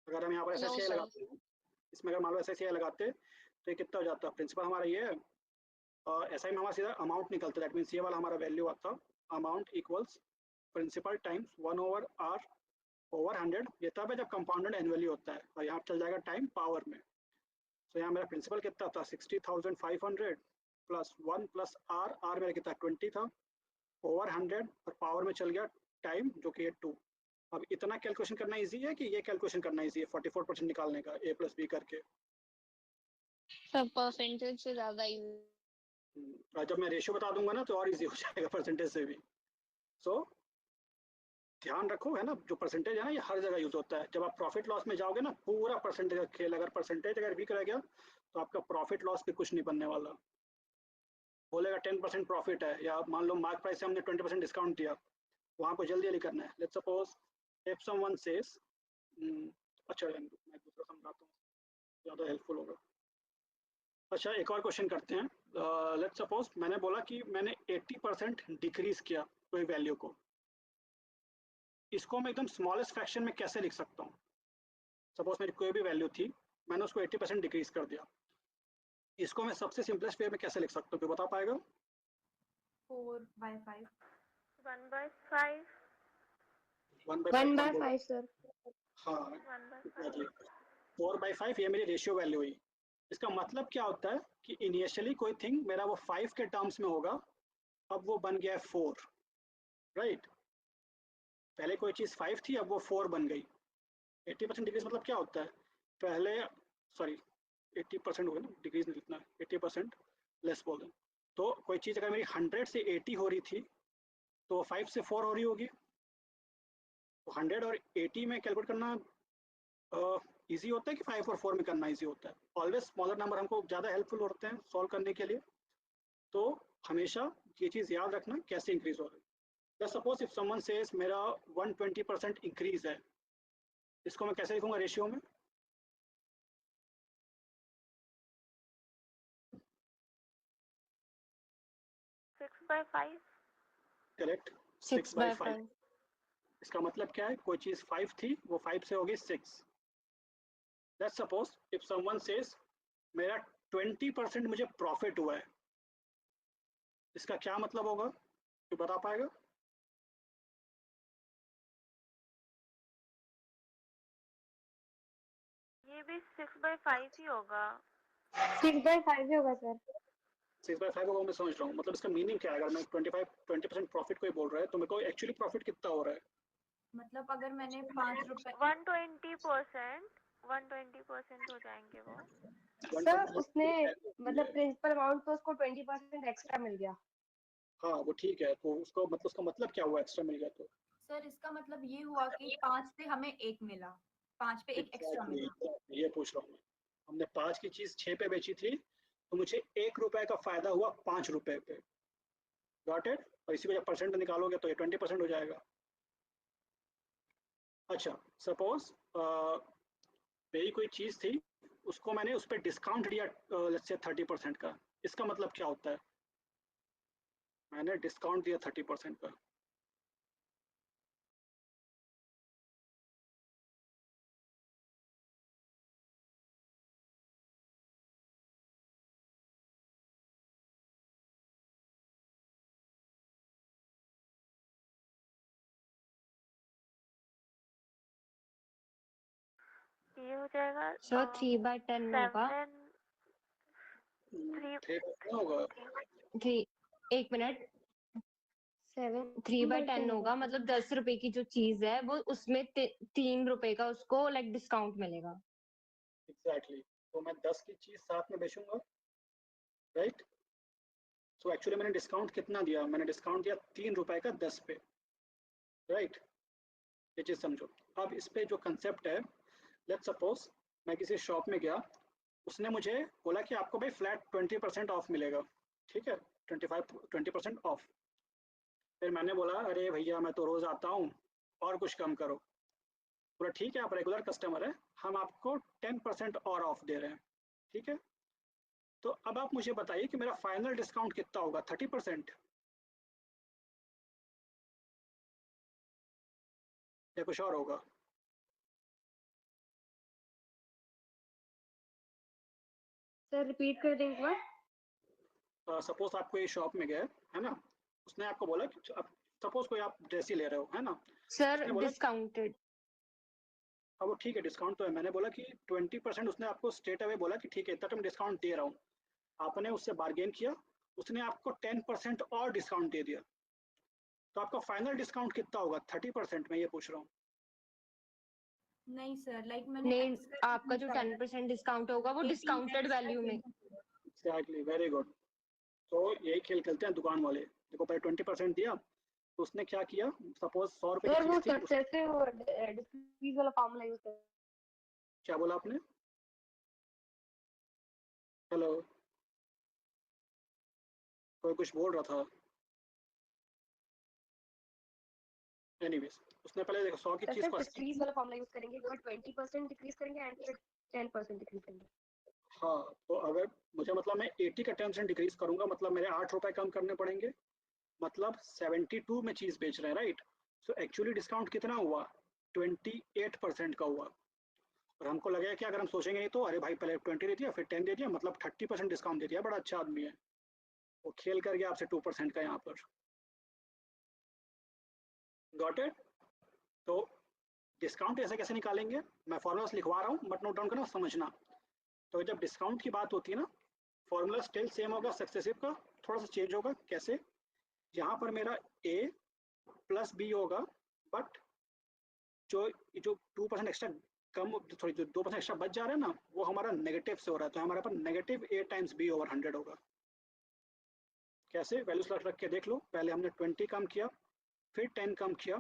अगर हम यहाँ पर नो एस सर। लगाते हैं, इसमें अगर मान लो एस लगाते तो ये कितना हो जाता? प्रिंसिपल हमारा ये है, और एस में हमारा सीधा अमाउंट निकलता है। दैट मीन्स ये वाला हमारा वैल्यू आता, amount equals principal times 1/r over 100। ये तब है जब कंपाउंडेड एनुअली होता है, और यहाँ चल जाएगा टाइम पावर में। तो यहाँ मेरा प्रिंसिपल कितना था? 60,500 प्लस 1 प्लस आर, आर मेरा कितना 20 था ओवर 100, और पावर में चल गया टाइम जो कि 2। अब इतना कैलकुलेशन करना इजी है कि ये कैलकुलेशन करना इजी है 44% निकालने का a प्लस बी करके? सर परसेंटेज से ज्यादा इजी। और जब मैं रेशियो बता दूंगा ना तो और इजी हो जाएगा परसेंटेज से भी। सो ध्यान रखो, है ना, जो परसेंटेज है ना ये हर जगह यूज होता है। जब आप प्रॉफिट लॉस में जाओगे ना, पूरा परसेंटेज का खेल। अगर परसेंटेज अगर वीक रह गया तो आपका प्रॉफिट लॉस भी कुछ नहीं बनने वाला। बोलेगा 10% प्रॉफिट है, या मान लो मार्क प्राइस से हमने 20% डिस्काउंट दिया, वहाँ को जल्दी जल्दी करना है। Let's suppose if someone says, अच्छा मैं दूसरा समझाता हूँ, ज़्यादा हेल्पफुल होगा। अच्छा एक और क्वेश्चन करते हैं। लेट्स सपोज मैंने बोला कि मैंने 80% डिक्रीज किया कोई वैल्यू को। इसको मैं एकदम स्मॉलेस्ट फ्रैक्शन में कैसे लिख सकता हूँ? सपोज मेरी कोई भी वैल्यू थी, मैंने उसको 80% डिक्रीज कर दिया। इसको मैं सबसे सिंपलेस्ट वे में कैसे लिख सकता हूँ, कोई बता पाएगा? 4/5। 1/5. 1/5 सर। हाँ 1/5. 4/5 ये मेरी रेशियो वैल्यू हुई। इसका मतलब क्या होता है कि इनिशियली कोई थिंग मेरा वो 5 के टर्म्स में होगा, अब वो बन गया 4, राइट? पहले कोई चीज़ 5 थी, अब वो 4 बन गई। 80% डिक्रीज मतलब क्या होता है? पहले, सॉरी 80% हो गया ना, डिक्रीज नहीं लिखना, 80% लेस बोल दें। तो कोई चीज़ अगर मेरी 100 से 80 हो रही थी तो 5 से 4 हो रही होगी। तो 100 और 80 में कैलकुलेट करना इजी होता है कि 5 और 4 में करना इजी होता है? ऑलवेज स्मॉलर नंबर हमको ज़्यादा हेल्पफुल होते हैं सॉल्व करने के लिए। तो हमेशा ये चीज़ याद रखना कैसे इंक्रीज हो रहा है। Just suppose if someone says मेरा 120% इंक्रीज है, इसको मैं कैसे लिखूंगा रेशियो में? Six by five. करेक्ट, 6/5। इसका मतलब क्या है? कोई चीज़ 5 थी, वो 5 से होगी 6। Let's suppose if someone says मेरा 20% मुझे प्रॉफिट हुआ है, इसका क्या मतलब होगा, तो बता पाएगा? ये भी 6/5 ही होगा। 6/5 ही होगा सर। 6/5 को मैं समझ रहा हूँ, मतलब इसका मीनिंग क्या है? अगर मैं 20% प्रॉफिट को ही बोल रहा है तो मेरे को एक्चुअली प्रॉफिट कितना हो रहा है? मतलब अगर मैंने 5 रुपए 120%, 120% हो जाएंगे वो। सर उसने 120 मतलब प्रिंसिपल अमाउंट तो उसको 20% एक्स्ट्रा मिल गया। हाँ वो ठीक है, तो उसको मतलब उसका मतलब क्या हुआ एक्स्ट्रा मिल गया तो? सर इसका मतलब ये हुआ कि 5 से हमें 1 मिला, 5 पे 1 एक्स्ट्रा मिला। ये पूछ रहा हूँ मैं। हमने 5 की चीज 6 पे बेची थी, तो मुझे 1 रुपए का फायदा हुआ 5 रुपए पे। Got it? और इसी को जब परसेंट निकालोगे तो ये 20% हो जाएगा। अच्छा सपोज मेरी कोई चीज थी, उसको मैंने उस पर डिस्काउंट दिया लेट्स से 30% का। इसका मतलब क्या होता है? मैंने डिस्काउंट दिया 30% का। ये हो जाएगा सर 3/10 होगा। 3 होगा 3 1 मिनट 3/10 होगा, मतलब 10 रुपए की जो चीज है वो उसमें 3 रुपए का उसको लाइक डिस्काउंट मिलेगा। एग्जैक्टली। तो मैं 10 की चीज 7 में बेचूंगा, राइट? सो एक्चुअली मैंने डिस्काउंट कितना दिया? मैंने डिस्काउंट दिया 3 रुपए का 10 पे, राइट? ये चीज समझो। अब इस पे जो कंसेप्ट है, लेट्स सपोज मैं किसी शॉप में गया, उसने मुझे बोला कि आपको भाई फ्लैट 20% ऑफ मिलेगा, ठीक है, 20% ऑफ। फिर मैंने बोला अरे भैया मैं तो रोज आता हूँ और कुछ कम करो। बोला ठीक है आप रेगुलर कस्टमर है, हम आपको 10% और ऑफ दे रहे हैं, ठीक है। तो अब आप मुझे बताइए कि मेरा फाइनल डिस्काउंट कितना होगा, 30% या कुछ और होगा? सर रिपीट कर दें एक बार। सपोज आप कोई शॉप में गए है ना, उसने आपको बोला कि आप सपोज कोई आप ड्रेस ही ले रहे हो है ना, सर उसने बोला डिस्काउंटेड। अब वो ठीक है डिस्काउंट तो है, मैंने बोला कि 20% उसने आपको स्ट्रेट अवे बोला कि ठीक है इतना तो मैं डिस्काउंट दे रहा हूँ, आपने उससे बार्गेन किया, उसने आपको 10% और डिस्काउंट दे दिया, तो आपका फाइनल डिस्काउंट कितना होगा? 30%? मैं ये पूछ रहा हूँ। नहीं सर, लाइक मैंने नहीं, एक्स्ट्रा आपका जो 10% डिस्काउंट होगा वो डिस्काउंटेड वैल्यू में। Exactly, very good. तो यही खेल खेलते हैं दुकान वाले। देखो पहले 20% दिया, तो उसने क्या किया, सपोज 100 रुपए सर की वो चीज थी सक्सेसिव डिक्रीज वाला फॉर्मूला यूज कर। क्या बोला आपने? हेलो, कोई कुछ बोल रहा था? एनीवेज, उसने पहले देखो 100 की सर चीज सिर्फ को 80। डिक्रीज वाला फॉर्मूला यूज करेंगे, अगर 20% डिक्रीज करेंगे एंड फिर 10% डिक्रीज करेंगे। हाँ, तो अगर मुझे मतलब मैं 80 का 10% डिक्रीज करूंगा, मतलब मेरे 8 रुपए कम करने पड़ेंगे, मतलब 72 में चीज बेच रहे हैं, राइट। सो एक्चुअली डिस्काउंट कितना हुआ? 28% का हुआ। और हमको लगेगा कि अगर हम सोचेंगे नहीं तो अरे भाई पहले 20 दे दिया फिर 10 दे दिया, मतलब 30% डिस्काउंट दे दिया, बड़ा अच्छा आदमी है। वो खेल कर गया आपसे 2% का यहाँ पर। Got it? तो डिस्काउंट ऐसे कैसे निकालेंगे, मैं फॉर्मूलास लिखवा रहा हूँ बट नोट डाउन करना, समझना। तो जब डिस्काउंट की बात होती है ना, फॉर्मूला स्टिल सेम होगा, सक्सेसिव का थोड़ा सा चेंज होगा। कैसे? यहाँ पर मेरा ए प्लस बी होगा, बट जो जो 2% एक्स्ट्रा कम, सॉरी जो 2% एक्स्ट्रा बच जा रहा है ना, वो हमारा नेगेटिव से हो रहा है, तो हमारे पास negative a times b over 100 होगा। कैसे? वैल्यूज रख रख के देख लो, पहले हमने 20 कम किया, फिर 10 कम किया,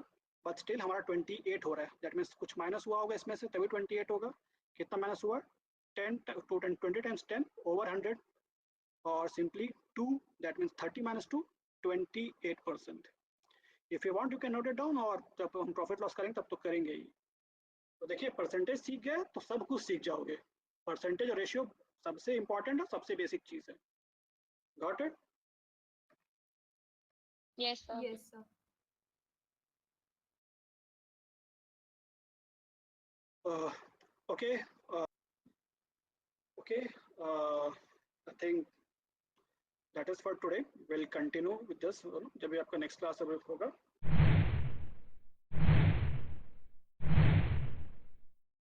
बट स्टिल हमारा 28 हो रहा है। दैट मीन्स कुछ माइनस हुआ होगा इसमें से, तभी 28 होगा। कितना माइनस हुआ? 20 टाइम्स 10 ओवर 100, और simply 2, that means 30 minus 2, 28%। If you want you can note it down, और जब हम प्रॉफिट लॉस करेंगे तब तो करेंगे ही। तो देखिए परसेंटेज सीख गए तो सब कुछ सीख जाओगे। परसेंटेज और रेशियो सबसे इंपॉर्टेंट है, सबसे बेसिक चीज है। Got it? Yes sir. Yes sir. Okay okay, I think that is for today. Will continue with this जब भी आपका नेक्स्ट क्लास होगा।